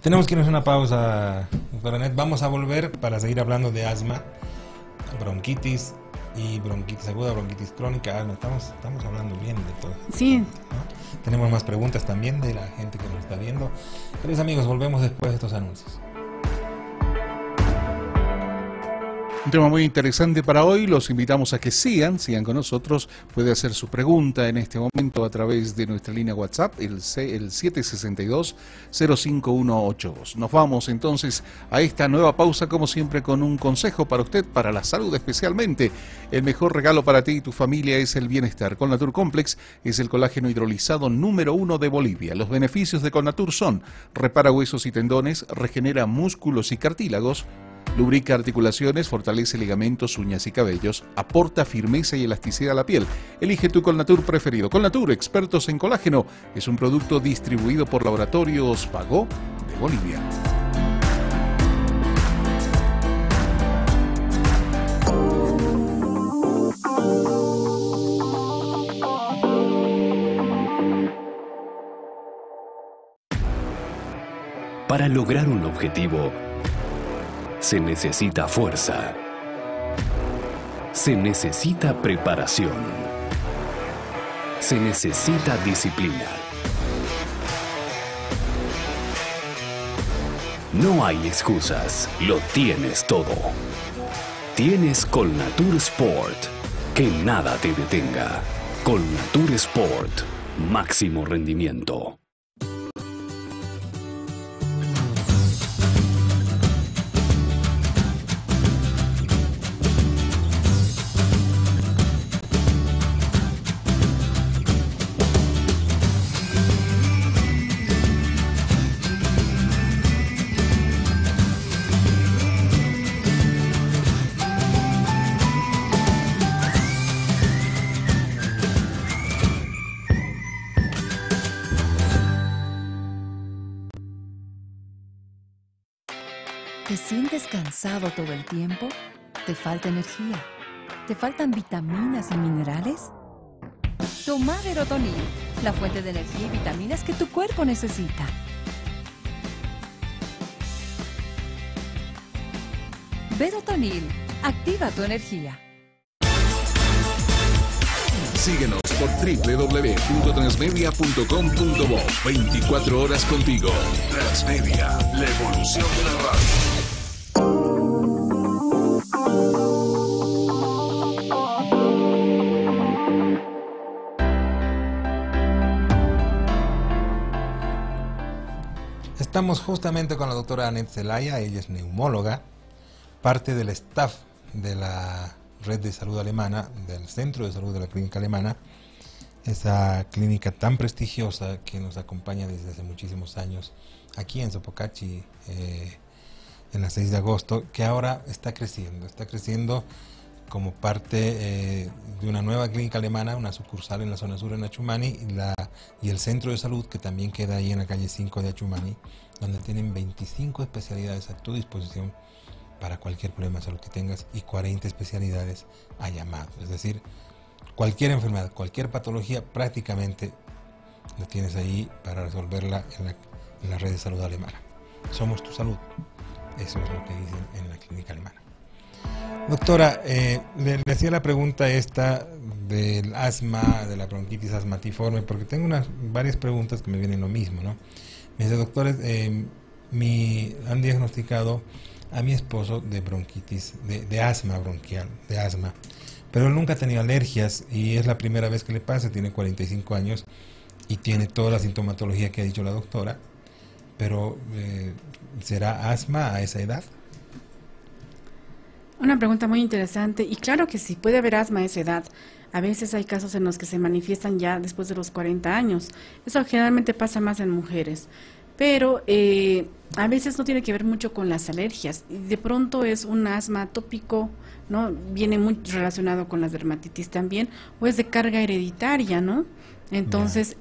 Speaker 1: Tenemos que irnos a una pausa, doctora Anet. Vamos a volver para seguir hablando de asma, bronquitis y bronquitis aguda, bronquitis crónica. Estamos hablando bien de todo.
Speaker 2: Sí.
Speaker 1: ¿No? Tenemos más preguntas también de la gente que nos está viendo. Queridos amigos, volvemos después de estos anuncios.
Speaker 3: Un tema muy interesante para hoy. Los invitamos a que sigan con nosotros. Puede hacer su pregunta en este momento a través de nuestra línea WhatsApp, el 762-05182. Nos vamos entonces a esta nueva pausa, como siempre, con un consejo para usted, para la salud especialmente. El mejor regalo para ti y tu familia es el bienestar. Colnatur Complex es el colágeno hidrolizado número 1 de Bolivia. Los beneficios de Colnatur son: repara huesos y tendones, regenera músculos y cartílagos, lubrica articulaciones, fortalece ligamentos, uñas y cabellos, aporta firmeza y elasticidad a la piel. Elige tu Colnatur preferido. Colnatur, expertos en colágeno, es un producto distribuido por Laboratorios Pagó de Bolivia.
Speaker 6: Para lograr un objetivo, se necesita fuerza. Se necesita preparación. Se necesita disciplina. No hay excusas, lo tienes todo. Tienes Colnatur Sport, que nada te detenga. Colnatur Sport, máximo rendimiento.
Speaker 9: ¿Te sientes cansado todo el tiempo? ¿Te falta energía? ¿Te faltan vitaminas y minerales? Toma Verotonil, la fuente de energía y vitaminas que tu cuerpo necesita. Verotonil, activa tu energía.
Speaker 3: Síguenos por www.transmedia.com.bo. 24 horas contigo. Transmedia, la evolución de la radio.
Speaker 1: Estamos justamente con la doctora Annette Zelaya, ella es neumóloga, parte del staff de la Red de Salud Alemana, del Centro de Salud de la Clínica Alemana, esa clínica tan prestigiosa que nos acompaña desde hace muchísimos años aquí en Sopocachi, en la 6 de agosto, que ahora está creciendo como parte de una nueva clínica alemana, una sucursal en la zona sur en Achumani, y el centro de salud que también queda ahí en la calle 5 de Achumani, donde tienen 25 especialidades a tu disposición para cualquier problema de salud que tengas y 40 especialidades a llamado. Es decir, cualquier enfermedad, cualquier patología, prácticamente lo tienes ahí para resolverla en la red de salud alemana. Somos tu salud. Eso es lo que dicen en la clínica alemana. Doctora, le hacía la pregunta esta del asma, de la bronquitis asmatiforme, porque tengo varias preguntas que me vienen lo mismo, ¿no? Me dice, doctores, han diagnosticado a mi esposo de bronquitis, de asma bronquial, de asma, pero él nunca ha tenido alergias y es la primera vez que le pasa, tiene 45 años y tiene toda la sintomatología que ha dicho la doctora, pero ¿será asma a esa edad?
Speaker 2: Una pregunta muy interesante, y claro que sí, puede haber asma a esa edad. A veces hay casos en los que se manifiestan ya después de los 40 años. Eso generalmente pasa más en mujeres. Pero a veces no tiene que ver mucho con las alergias. De pronto es un asma atópico, ¿no? Viene muy relacionado con las dermatitis también, o es de carga hereditaria, ¿no? Entonces,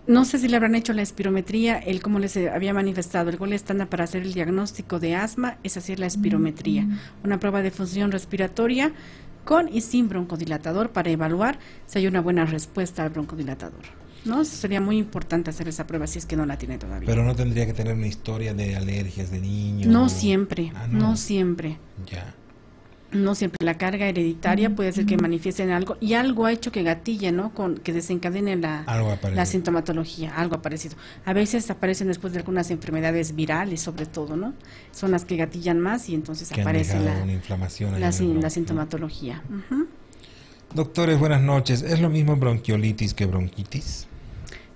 Speaker 2: no sé si le habrán hecho la espirometría, como les había manifestado, el gol estándar para hacer el diagnóstico de asma es hacer la espirometría, una prueba de función respiratoria con y sin broncodilatador para evaluar si hay una buena respuesta al broncodilatador, ¿no? Sería muy importante hacer esa prueba si es que no la tiene todavía.
Speaker 1: Pero no tendría que tener una historia de alergias de niño.
Speaker 2: No siempre,
Speaker 1: no
Speaker 2: siempre.
Speaker 1: Ya.
Speaker 2: No siempre. La carga hereditaria puede ser que manifiesten algo y algo ha hecho que gatille, ¿no? Que desencadene la sintomatología, algo ha aparecido. A veces aparecen después de algunas enfermedades virales, sobre todo, ¿no? Son las que gatillan más y entonces aparece
Speaker 1: una inflamación
Speaker 2: la sintomatología.
Speaker 1: Doctores, buenas noches. ¿Es lo mismo bronquiolitis que bronquitis?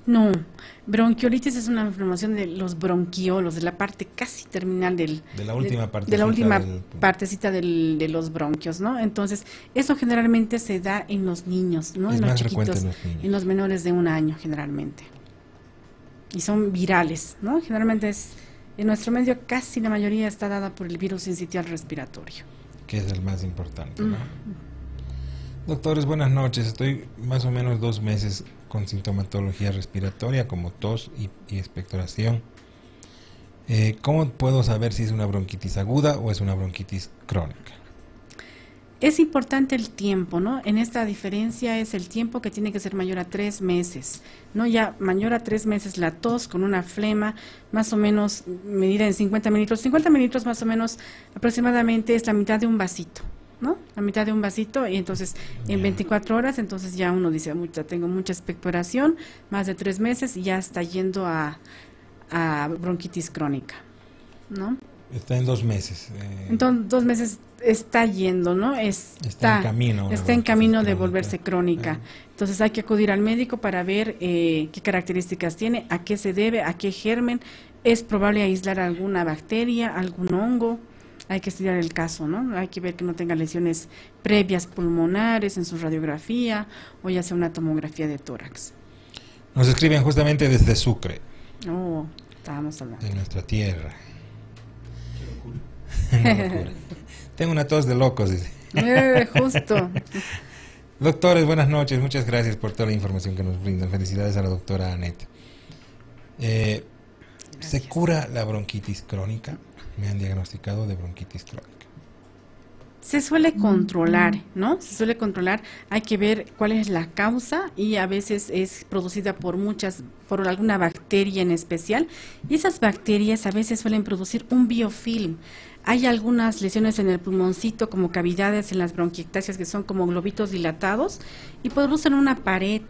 Speaker 2: No, bronquiolitis es una inflamación de los bronquiolos, de la parte casi terminal de la última partecita de los bronquios, ¿no? Entonces, eso generalmente se da en los niños, ¿no? En los chiquitos, en los menores de 1 año generalmente. Y son virales, ¿no? Generalmente en nuestro medio casi la mayoría está dada por el virus sincitial respiratorio. Que es el más importante, ¿no?
Speaker 1: Doctores, buenas noches. Estoy más o menos 2 meses con sintomatología respiratoria como tos y expectoración. ¿Cómo puedo saber si es una bronquitis aguda o es una bronquitis crónica?
Speaker 2: Es importante el tiempo, ¿no? En esta diferencia es el tiempo que tiene que ser mayor a 3 meses, ¿no? Ya mayor a 3 meses la tos con una flema, más o menos medida en 50 mililitros. 50 mililitros más o menos aproximadamente es la mitad de un vasito, ¿no? La mitad de un vasito, y entonces en 24 horas, entonces ya uno dice, tengo mucha expectoración, más de 3 meses y ya está yendo a bronquitis crónica, ¿no?
Speaker 1: Está en 2 meses.
Speaker 2: Entonces 2 meses está yendo, ¿no? Está en camino de volverse crónica. Entonces hay que acudir al médico para ver qué características tiene, a qué se debe, a qué germen. Es probable aislar alguna bacteria, algún hongo. Hay que estudiar el caso, ¿no? Hay que ver que no tenga lesiones previas pulmonares en su radiografía o ya sea una tomografía de tórax.
Speaker 1: Nos escriben justamente desde Sucre.
Speaker 2: Oh, estábamos hablando.
Speaker 1: De nuestra tierra. Qué locura. Tengo una tos de locos, dice.
Speaker 2: Justo.
Speaker 1: Doctores, buenas noches. Muchas gracias por toda la información que nos brindan. Felicidades a la doctora Annette. ¿Se cura la bronquitis crónica? Me han diagnosticado de bronquitis crónica.
Speaker 2: Se suele controlar, ¿no? Se suele controlar, hay que ver cuál es la causa y a veces es producida por alguna bacteria en especial y esas bacterias a veces suelen producir un biofilm. Hay algunas lesiones en el pulmoncito, como cavidades en las bronquiectasias, que son como globitos dilatados y producen una pared,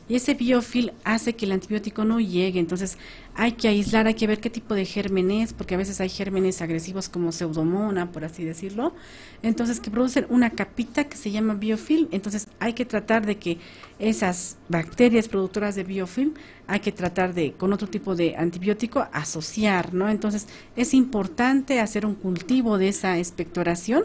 Speaker 2: y ese biofilm hace que el antibiótico no llegue. Entonces hay que aislar, hay que ver qué tipo de germen es, porque a veces hay gérmenes agresivos como pseudomonas, por así decirlo, entonces que producen una capita que se llama biofilm. Entonces hay que tratar de que esas bacterias productoras de biofilm, hay que tratar de, con otro tipo de antibiótico, asociar, ¿no? Entonces es importante hacer un cultivo de esa expectoración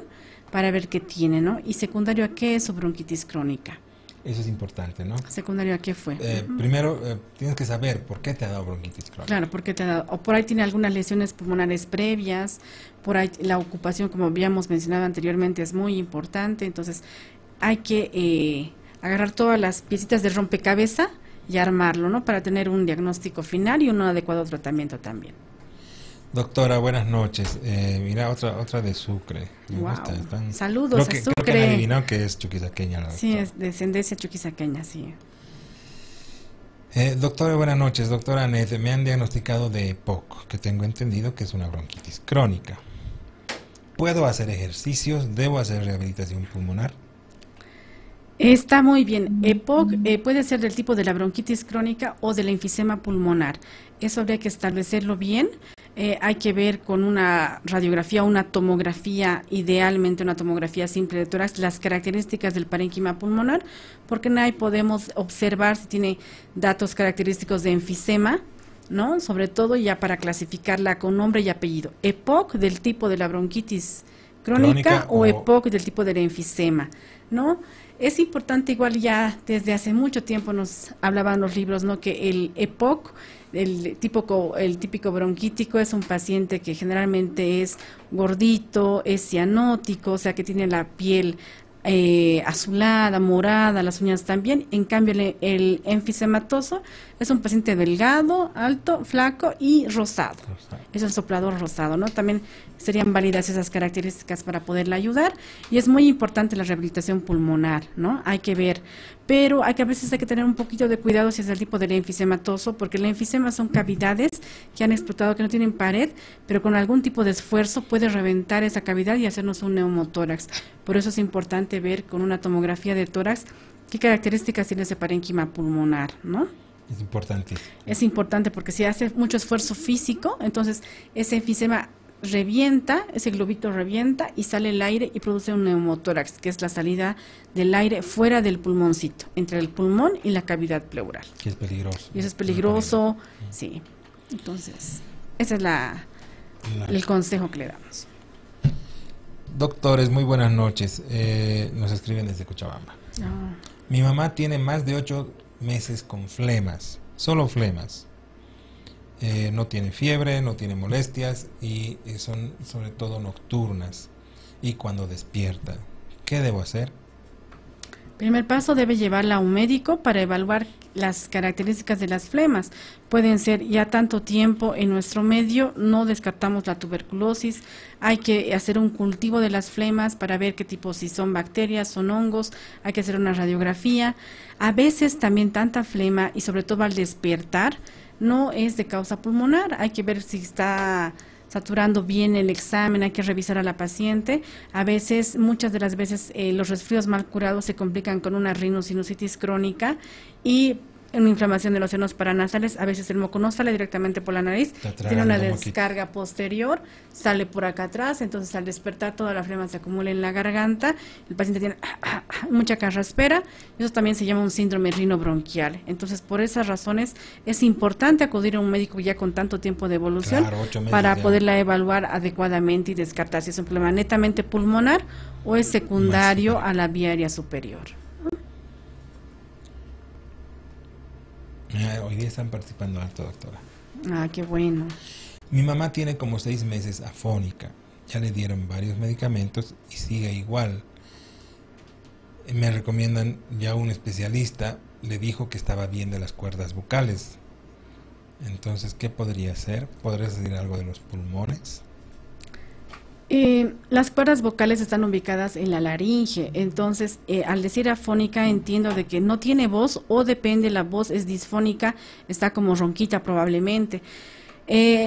Speaker 2: para ver qué tiene, ¿no? Y secundario a qué es su bronquitis crónica.
Speaker 1: Eso es importante, ¿no?
Speaker 2: Secundario a qué fue.
Speaker 1: Primero, tienes que saber por qué te ha dado bronquitis crónica.
Speaker 2: Claro, por qué te ha dado. O por ahí tiene algunas lesiones pulmonares previas, por ahí la ocupación, como habíamos mencionado anteriormente, es muy importante. Entonces hay que agarrar todas las piecitas del rompecabezas y armarlo, ¿no? Para tener un diagnóstico final y un adecuado tratamiento también.
Speaker 1: Doctora, buenas noches. Mira, otra de Sucre. Me
Speaker 2: Wow.
Speaker 1: gusta.
Speaker 2: Saludos a Sucre.
Speaker 1: Creo que han adivinado que es chuquisaqueña la
Speaker 2: Sí,
Speaker 1: doctora.
Speaker 2: es descendencia chuquisaqueña, sí.
Speaker 1: Doctora, buenas noches. Doctora Anet, me han diagnosticado de EPOC, que tengo entendido que es una bronquitis crónica. ¿Puedo hacer ejercicios? ¿Debo hacer rehabilitación pulmonar?
Speaker 2: Está muy bien. EPOC puede ser del tipo de la bronquitis crónica o del enfisema pulmonar. Eso habría que establecerlo bien. Hay que ver con una radiografía, una tomografía, idealmente una tomografía simple de tórax, las características del parénquima pulmonar, porque en ahí podemos observar si tiene datos característicos de enfisema, ¿no? Sobre todo ya para clasificarla con nombre y apellido. EPOC del tipo de la bronquitis crónica o EPOC del tipo del enfisema, ¿no? Es importante, igual ya desde hace mucho tiempo nos hablaban los libros, ¿no? Que el EPOC, el típico bronquítico, es un paciente que generalmente es gordito, es cianótico, o sea que tiene la piel azulada, morada, las uñas también. En cambio el enfisematoso es un paciente delgado, alto, flaco y rosado. Es el soplador rosado, ¿no? También serían válidas esas características para poderla ayudar, y es muy importante la rehabilitación pulmonar, ¿no? Hay que ver, pero a veces hay que tener un poquito de cuidado si es el tipo del enfisematoso, porque el enfisema son cavidades que han explotado, que no tienen pared, pero con algún tipo de esfuerzo puede reventar esa cavidad y hacernos un neumotórax. Por eso es importante ver con una tomografía de tórax qué características tiene ese parénquima pulmonar, ¿no?
Speaker 1: Es importantísimo.
Speaker 2: Es importante porque si hace mucho esfuerzo físico, entonces ese enfisema revienta, ese globito revienta y sale el aire y produce un neumotórax, que es la salida del aire fuera del pulmoncito, entre el pulmón y la cavidad pleural.
Speaker 1: Que es peligroso.
Speaker 2: Y eso es peligroso, sí. Entonces, ese es el consejo que le damos.
Speaker 1: Doctores, muy buenas noches. Nos escriben desde Cochabamba. Mi mamá tiene más de 8 meses con flemas, solo flemas. No tiene fiebre, no tiene molestias y son sobre todo nocturnas y cuando despierta. ¿Qué debo hacer?
Speaker 2: Primer paso, debe llevarla a un médico para evaluar las características de las flemas. Pueden ser ya tanto tiempo en nuestro medio, no descartamos la tuberculosis. Hay que hacer un cultivo de las flemas para ver qué tipo, si son bacterias, son hongos. Hay que hacer una radiografía. A veces también tanta flema y sobre todo al despertar no es de causa pulmonar. Hay que ver si está saturando bien el examen, hay que revisar a la paciente. A veces, muchas de las veces, los resfríos mal curados se complican con una rhinosinusitis crónica y una inflamación de los senos paranasales. A veces el moco no sale directamente por la nariz, tiene una descarga posterior, sale por acá atrás, entonces al despertar toda la flema se acumula en la garganta, el paciente tiene mucha carraspera, y eso también se llama un síndrome rinobronquial. Entonces, por esas razones es importante acudir a un médico ya con tanto tiempo de evolución,
Speaker 1: claro, 8 meses
Speaker 2: para
Speaker 1: ya
Speaker 2: poderla evaluar adecuadamente y descartar si es un problema netamente pulmonar o es secundario a la vía aérea superior.
Speaker 1: Hoy día están participando alto, doctora.
Speaker 2: Ah, qué bueno.
Speaker 1: Mi mamá tiene como 6 meses afónica. Ya le dieron varios medicamentos y sigue igual. Me recomiendan ya un especialista. Le dijo que estaba bien de las cuerdas vocales. Entonces, ¿qué podría hacer? ¿Podrías decir algo de los pulmones?
Speaker 2: Las cuerdas vocales están ubicadas en la laringe, entonces al decir afónica entiendo de que no tiene voz o depende, la voz es disfónica, está como ronquita probablemente.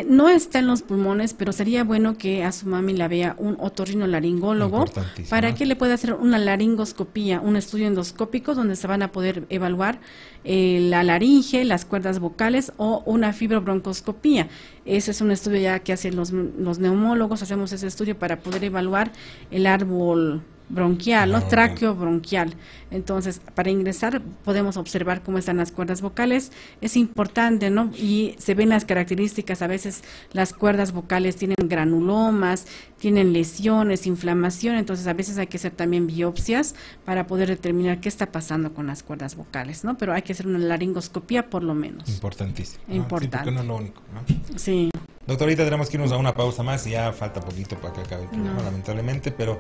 Speaker 2: No está en los pulmones, pero sería bueno que a su mami la vea un otorrinolaringólogo para que le pueda hacer una laringoscopía, un estudio endoscópico donde se van a poder evaluar la laringe, las cuerdas vocales o una fibrobroncoscopía. Ese es un estudio ya que hacen los neumólogos, hacemos ese estudio para poder evaluar el árbol bronquial, ¿no? Tráqueo bronquial. Entonces, para ingresar podemos observar cómo están las cuerdas vocales. Es importante, ¿no? Y se ven las características. A veces las cuerdas vocales tienen granulomas, tienen lesiones, inflamación. Entonces, a veces hay que hacer también biopsias para poder determinar qué está pasando con las cuerdas vocales, ¿no? Pero hay que hacer una laringoscopía por lo menos.
Speaker 1: Importantísimo, ¿no?
Speaker 2: Importante.
Speaker 1: Sí, porque no es lo único, ¿no?
Speaker 2: Sí.
Speaker 1: Doctorita, tenemos que irnos a una pausa más y ya falta poquito para que acabe el programa, lamentablemente, pero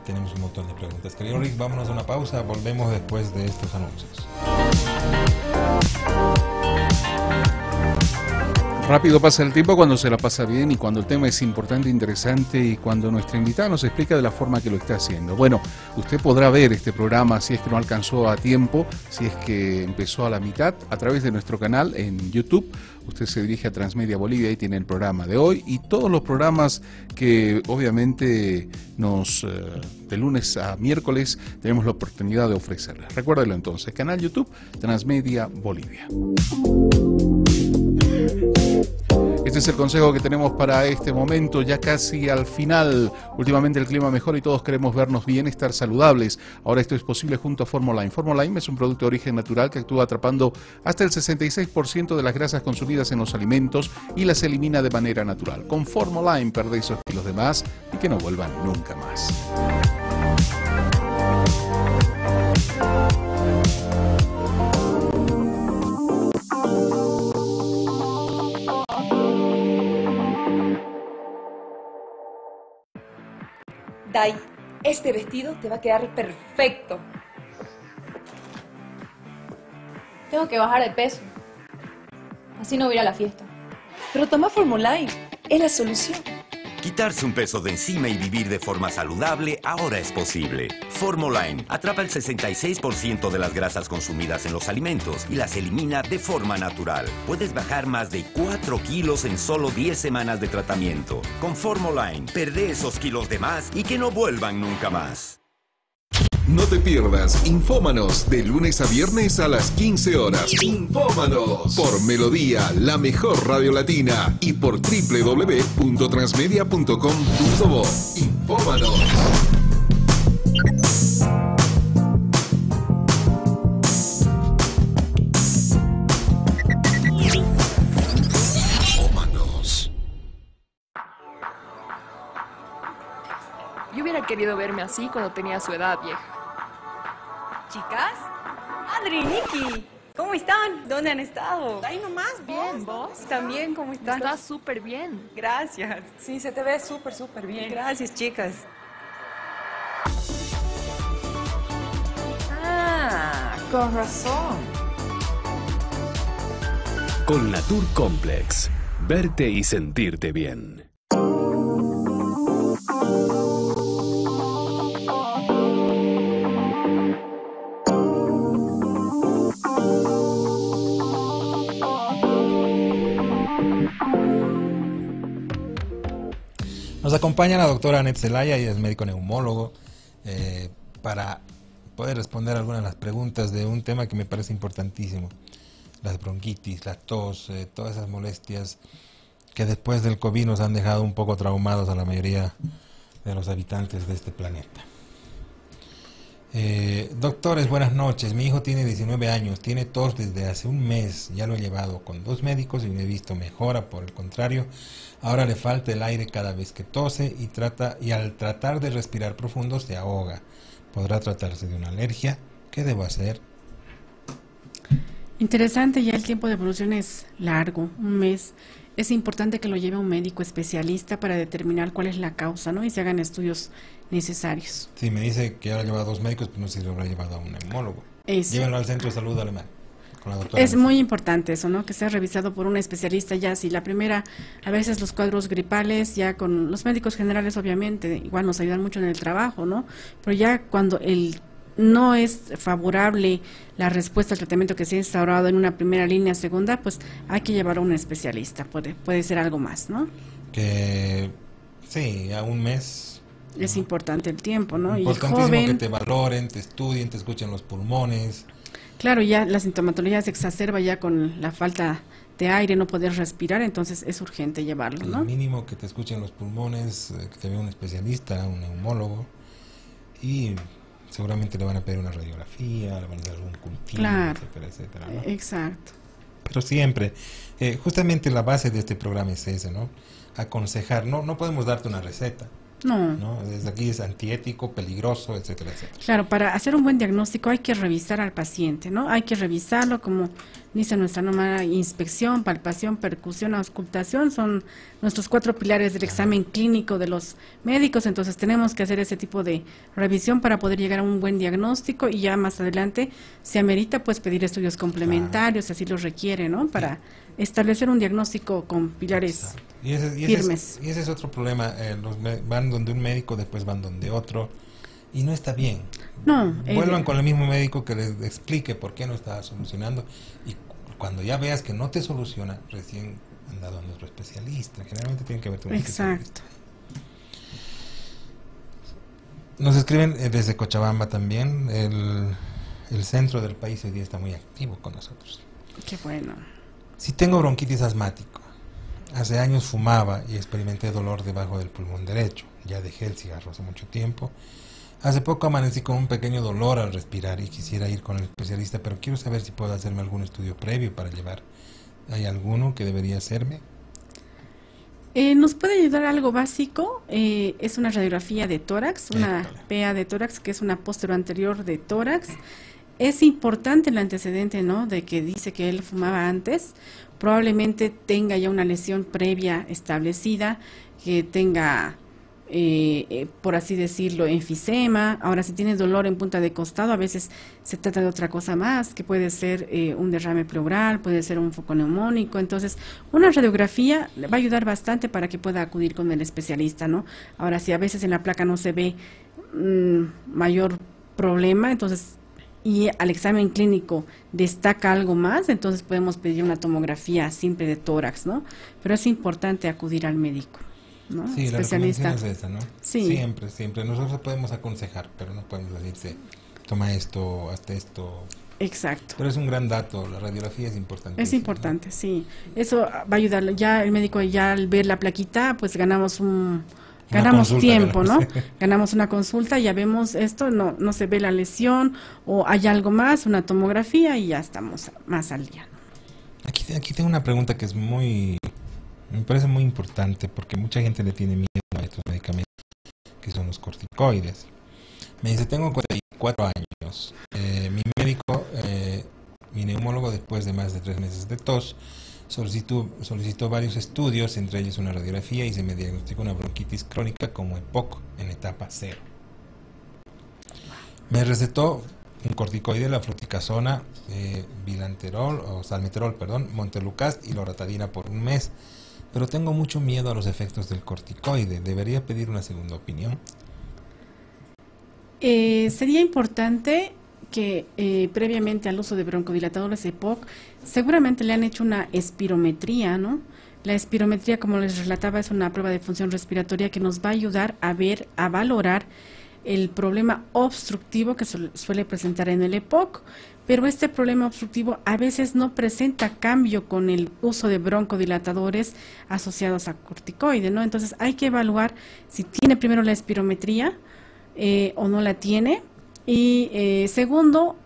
Speaker 1: tenemos un montón de preguntas. Querido Rick, vámonos a una pausa, volvemos después de estos anuncios.
Speaker 3: Rápido pasa el tiempo cuando se la pasa bien y cuando el tema es importante, interesante y cuando nuestra invitada nos explica de la forma que lo está haciendo. Bueno, usted podrá ver este programa si es que no alcanzó a tiempo, si es que empezó a la mitad, a través de nuestro canal en YouTube. Usted se dirige a Transmedia Bolivia y tiene el programa de hoy y todos los programas que obviamente de lunes a miércoles tenemos la oportunidad de ofrecerles. Recuérdelo entonces, canal YouTube Transmedia Bolivia. Este es el consejo que tenemos para este momento, ya casi al final. Últimamente el clima mejora y todos queremos vernos bien, estar saludables. Ahora esto es posible junto a Formoline. Formoline es un producto de origen natural que actúa atrapando hasta el 66% de las grasas consumidas en los alimentos y las elimina de manera natural. Con Formoline perdé esos kilos de más y que no vuelvan nunca más.
Speaker 7: Dai, este vestido te va a quedar perfecto.
Speaker 5: Tengo que bajar de peso. Así no voy a ir a la fiesta.
Speaker 7: Pero toma Formoline, es la solución.
Speaker 8: Quitarse un peso de encima y vivir de forma saludable ahora es posible. Formoline atrapa el 66% de las grasas consumidas en los alimentos y las elimina de forma natural. Puedes bajar más de 4 kilos en solo 10 semanas de tratamiento. Con Formoline, perdé esos kilos de más y que no vuelvan nunca más.
Speaker 10: No te pierdas Infómanos de lunes a viernes a las 15 horas. Infómanos por Melodía, la mejor radio latina, y por www.transmedia.com.bo. Infómanos.
Speaker 11: Yo hubiera querido verme así cuando tenía su edad, vieja.
Speaker 12: ¿Chicas? Adri, Nikki, ¿cómo están? ¿Dónde han estado? Ahí nomás,
Speaker 11: bien, ¿vos?
Speaker 12: También, ¿cómo están?
Speaker 11: Estás súper bien.
Speaker 12: Gracias. Sí, se te ve súper bien. Gracias, chicas.
Speaker 13: Ah, con razón.
Speaker 6: Con Natur Complex, verte y sentirte bien.
Speaker 1: Nos acompaña la doctora Anet Zelaya, ella es médico neumólogo, para poder responder algunas de las preguntas de un tema que me parece importantísimo: las bronquitis, la tos, todas esas molestias que después del COVID nos han dejado un poco traumados a la mayoría de los habitantes de este planeta. Doctores, buenas noches. Mi hijo tiene 19 años, tiene tos desde hace un mes, ya lo he llevado con 2 médicos y no he visto mejora, por el contrario, ahora le falta el aire cada vez que tose y al tratar de respirar profundo se ahoga. ¿Podrá tratarse de una alergia? ¿Qué debo hacer?
Speaker 2: Interesante, ya el tiempo de evolución es largo, un mes. Es importante que lo lleve a un médico especialista para determinar cuál es la causa, ¿no? Y se hagan estudios necesarios.
Speaker 1: Sí, me dice que ahora lleva a 2 médicos, pero no sé si lo habrá llevado a un neumólogo. Llévenlo al Centro de Salud Alemán, con la doctora.
Speaker 2: Es muy importante eso, ¿no? Que sea revisado por un especialista ya. Si la primera, a veces los cuadros gripales, ya con los médicos generales obviamente, igual nos ayudan mucho en el trabajo, ¿no? Pero ya cuando el no es favorable la respuesta al tratamiento que se ha instaurado en una primera línea, segunda, pues hay que llevar a un especialista, puede ser algo más, ¿no?
Speaker 1: Que sí, a un mes.
Speaker 2: Es importante el tiempo, ¿no?
Speaker 1: Importantísimo
Speaker 2: y joven,
Speaker 1: que te valoren, te estudien, te escuchen los pulmones.
Speaker 2: Claro, ya la sintomatología se exacerba ya con la falta de aire, no poder respirar, entonces es urgente llevarlo, ¿no?
Speaker 1: El mínimo que te escuchen los pulmones, que te vea un especialista, un neumólogo, y seguramente le van a pedir una radiografía, le van a dar algún cultivo,
Speaker 2: claro,
Speaker 1: etcétera, etcétera, ¿no?
Speaker 2: Exacto.
Speaker 1: Pero siempre, justamente la base de este programa es ese, ¿no? Aconsejar, no podemos darte una receta. No. Desde aquí es antiético, peligroso, etcétera, etcétera.
Speaker 2: Claro, para hacer un buen diagnóstico hay que revisar al paciente, ¿no? Hay que revisarlo, como dice nuestra norma, inspección, palpación, percusión, auscultación, son nuestros 4 pilares del examen clínico de los médicos, entonces tenemos que hacer ese tipo de revisión para poder llegar a un buen diagnóstico y ya más adelante, si amerita, pues pedir estudios complementarios, si así lo requiere, ¿no? Para establecer un diagnóstico con pilares firmes.
Speaker 1: Y ese es otro problema, van donde un médico, después van donde otro, y no está bien.
Speaker 2: No.
Speaker 1: Vuelvan con el mismo médico que les explique por qué no está solucionando, y cuando ya veas que no te soluciona, recién anda donde otro especialista. Generalmente tienen que verte un especialista. Nos escriben desde Cochabamba también, el centro del país hoy día está muy activo con nosotros.
Speaker 2: Qué bueno.
Speaker 1: Si tengo bronquitis asmático, hace años fumaba y experimenté dolor debajo del pulmón derecho. Ya dejé el cigarro hace mucho tiempo. Hace poco amanecí con un pequeño dolor al respirar y quisiera ir con el especialista, pero quiero saber si puedo hacerme algún estudio previo para llevar. ¿Hay alguno que debería hacerme?
Speaker 2: Nos puede ayudar algo básico, es una radiografía de tórax, una PA de tórax, que es una posterior anterior de tórax. Es importante el antecedente, ¿no?, de que dice que él fumaba antes, probablemente tenga ya una lesión previa establecida, que tenga, por así decirlo, enfisema. Ahora, si tiene dolor en punta de costado, a veces se trata de otra cosa más, que puede ser un derrame pleural, puede ser un foco neumónico. Entonces, una radiografía va a ayudar bastante para que pueda acudir con el especialista, ¿no? Ahora, si a veces en la placa no se ve mayor problema, entonces, y al examen clínico destaca algo más, entonces podemos pedir una tomografía simple de tórax, ¿no? Pero es importante acudir al médico, ¿no?
Speaker 1: Sí,
Speaker 2: especialista.
Speaker 1: La recomendación es esa, ¿no?
Speaker 2: Sí.
Speaker 1: Siempre. Nosotros podemos aconsejar, pero no podemos decirte, toma esto, hazte esto.
Speaker 2: Exacto.
Speaker 1: Pero es un gran dato, la radiografía es importante.
Speaker 2: Es importante, ¿no? Sí. Eso va a ayudarlo. Ya el médico, ya al ver la plaquita, pues ganamos tiempo, ¿no? Ganamos una consulta, ya vemos esto, no se ve la lesión, o hay algo más, una tomografía, y ya estamos más al día.
Speaker 1: Aquí tengo una pregunta que me parece muy importante, porque mucha gente le tiene miedo a estos medicamentos, que son los corticoides. Me dice, tengo 44 años, mi médico, mi neumólogo, después de más de 3 meses de tos, solicitó varios estudios, entre ellos una radiografía, y se me diagnosticó una bronquitis crónica como EPOC en etapa 0. Me recetó un corticoide, la fluticasona, salmeterol, Montelukast y loratadina por un mes, pero tengo mucho miedo a los efectos del corticoide. ¿Debería pedir una segunda opinión?
Speaker 2: Sería importante que previamente al uso de broncodilatadores EPOC, seguramente le han hecho una espirometría, ¿no? La espirometría, como les relataba, es una prueba de función respiratoria que nos va a ayudar a valorar el problema obstructivo que suele presentar en el EPOC, pero este problema obstructivo a veces no presenta cambio con el uso de broncodilatadores asociados a corticoide, ¿no? Entonces hay que evaluar si tiene primero la espirometría o no la tiene. Y segundo,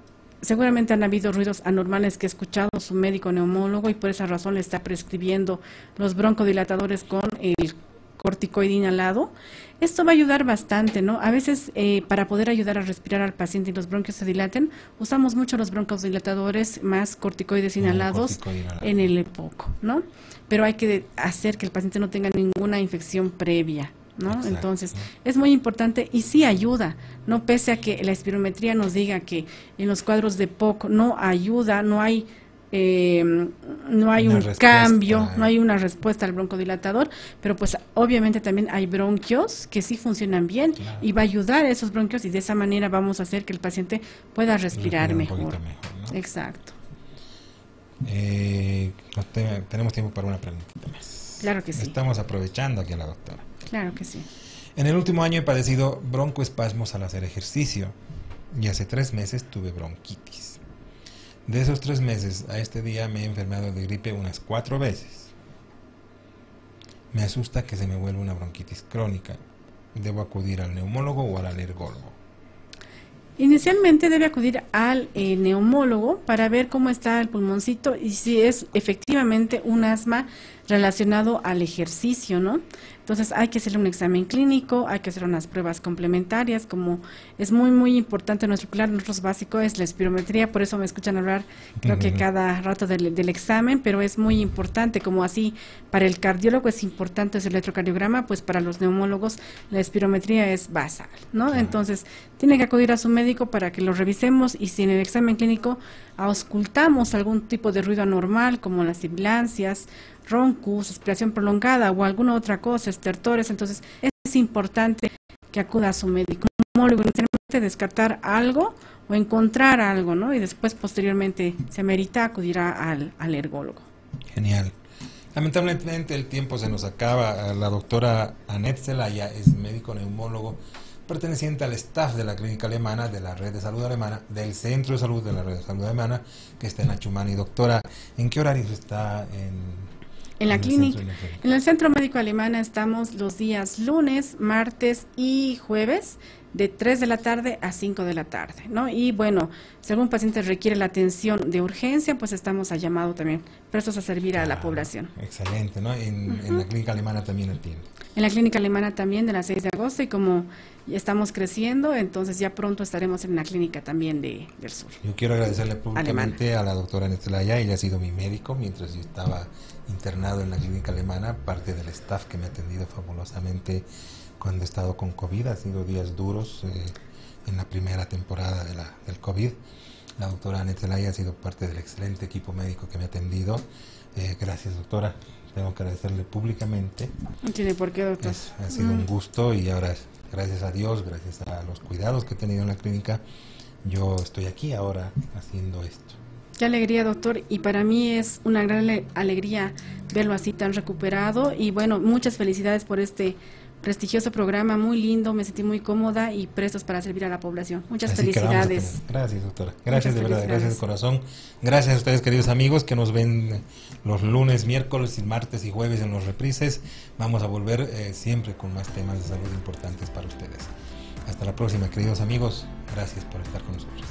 Speaker 2: seguramente han habido ruidos anormales que ha escuchado su médico neumólogo y por esa razón le está prescribiendo los broncodilatadores con el corticoide inhalado. Esto va a ayudar bastante, ¿no? A veces para poder ayudar a respirar al paciente y los bronquios se dilaten, usamos mucho los broncodilatadores más corticoides inhalados en el EPOC, ¿no? Pero hay que hacer que el paciente no tenga ninguna infección previa, ¿no? Exacto. Entonces, es muy importante y sí ayuda, ¿no? Pese a que la espirometría nos diga que en los cuadros de EPOC no ayuda, no hay no hay un cambio, no hay una respuesta al broncodilatador, pero pues obviamente también hay bronquios que sí funcionan bien y va a ayudar a esos bronquios y de esa manera vamos a hacer que el paciente pueda respirar mejor.
Speaker 1: ¿No?
Speaker 2: Exacto.
Speaker 1: Tenemos tiempo para una preguntita más.
Speaker 2: Claro que sí.
Speaker 1: Estamos aprovechando aquí a la doctora.
Speaker 2: Claro que sí.
Speaker 1: En el último año he padecido broncoespasmos al hacer ejercicio y hace 3 meses tuve bronquitis. De esos 3 meses a este día me he enfermado de gripe unas 4 veces. Me asusta que se me vuelva una bronquitis crónica. ¿Debo acudir al neumólogo o al alergólogo?
Speaker 2: Inicialmente debe acudir al neumólogo para ver cómo está el pulmoncito y si es efectivamente un asma relacionado al ejercicio, ¿no? Entonces hay que hacerle un examen clínico, hay que hacer unas pruebas complementarias, como es muy importante nuestro pilar, nuestro básico es la espirometría, por eso me escuchan hablar creo que cada rato del examen, pero es muy importante, como así para el cardiólogo es importante el electrocardiograma, pues para los neumólogos la espirometría es basal, ¿no? Entonces tiene que acudir a su médico para que lo revisemos y si en el examen clínico auscultamos algún tipo de ruido anormal como las sibilancias, roncus, respiración prolongada o alguna otra cosa, estertores, entonces es importante que acuda a su médico, inicialmente descartar algo o encontrar algo, ¿no? Y después posteriormente se amerita acudirá al alergólogo.
Speaker 1: Genial. Lamentablemente el tiempo se nos acaba. La doctora Annette Zelaya es médico neumólogo perteneciente al staff de la clínica alemana, de la red de salud alemana, del centro de salud de la red de salud alemana, que está en Achumani. Doctora, ¿en qué horarios está
Speaker 2: en la clínica? En el centro médico alemán estamos los días lunes, martes y jueves de 3 de la tarde a 5 de la tarde, ¿no? Y bueno, si algún paciente requiere la atención de urgencia, pues estamos a llamado también, prestos a servir a la población.
Speaker 1: Excelente, ¿no? En la clínica alemana también atiende. En
Speaker 2: la clínica alemana también de la 6 de agosto y como estamos creciendo, entonces ya pronto estaremos en la clínica también del sur.
Speaker 1: Yo quiero agradecerle públicamente a la doctora Annette Zelaya, ella ha sido mi médico mientras yo estaba internado en la clínica alemana, parte del staff que me ha atendido fabulosamente cuando he estado con COVID, ha sido días duros en la primera temporada del COVID. La doctora Annette Zelaya ha sido parte del excelente equipo médico que me ha atendido. Gracias, doctora. Tengo que agradecerle públicamente.
Speaker 2: No tiene por qué, doctor.
Speaker 1: Ha sido un gusto y ahora, gracias a Dios, gracias a los cuidados que he tenido en la clínica, yo estoy aquí ahora haciendo esto.
Speaker 2: Qué alegría, doctor, y para mí es una gran alegría verlo así tan recuperado y bueno, muchas felicidades por este prestigioso programa, muy lindo, me sentí muy cómoda y prestos para servir a la población. Muchas felicidades.
Speaker 1: Gracias, doctora. Gracias de verdad, gracias de corazón. Gracias a ustedes, queridos amigos, que nos ven los lunes, miércoles, martes y jueves en los reprises. Vamos a volver siempre con más temas de salud importantes para ustedes. Hasta la próxima, queridos amigos. Gracias por estar con nosotros.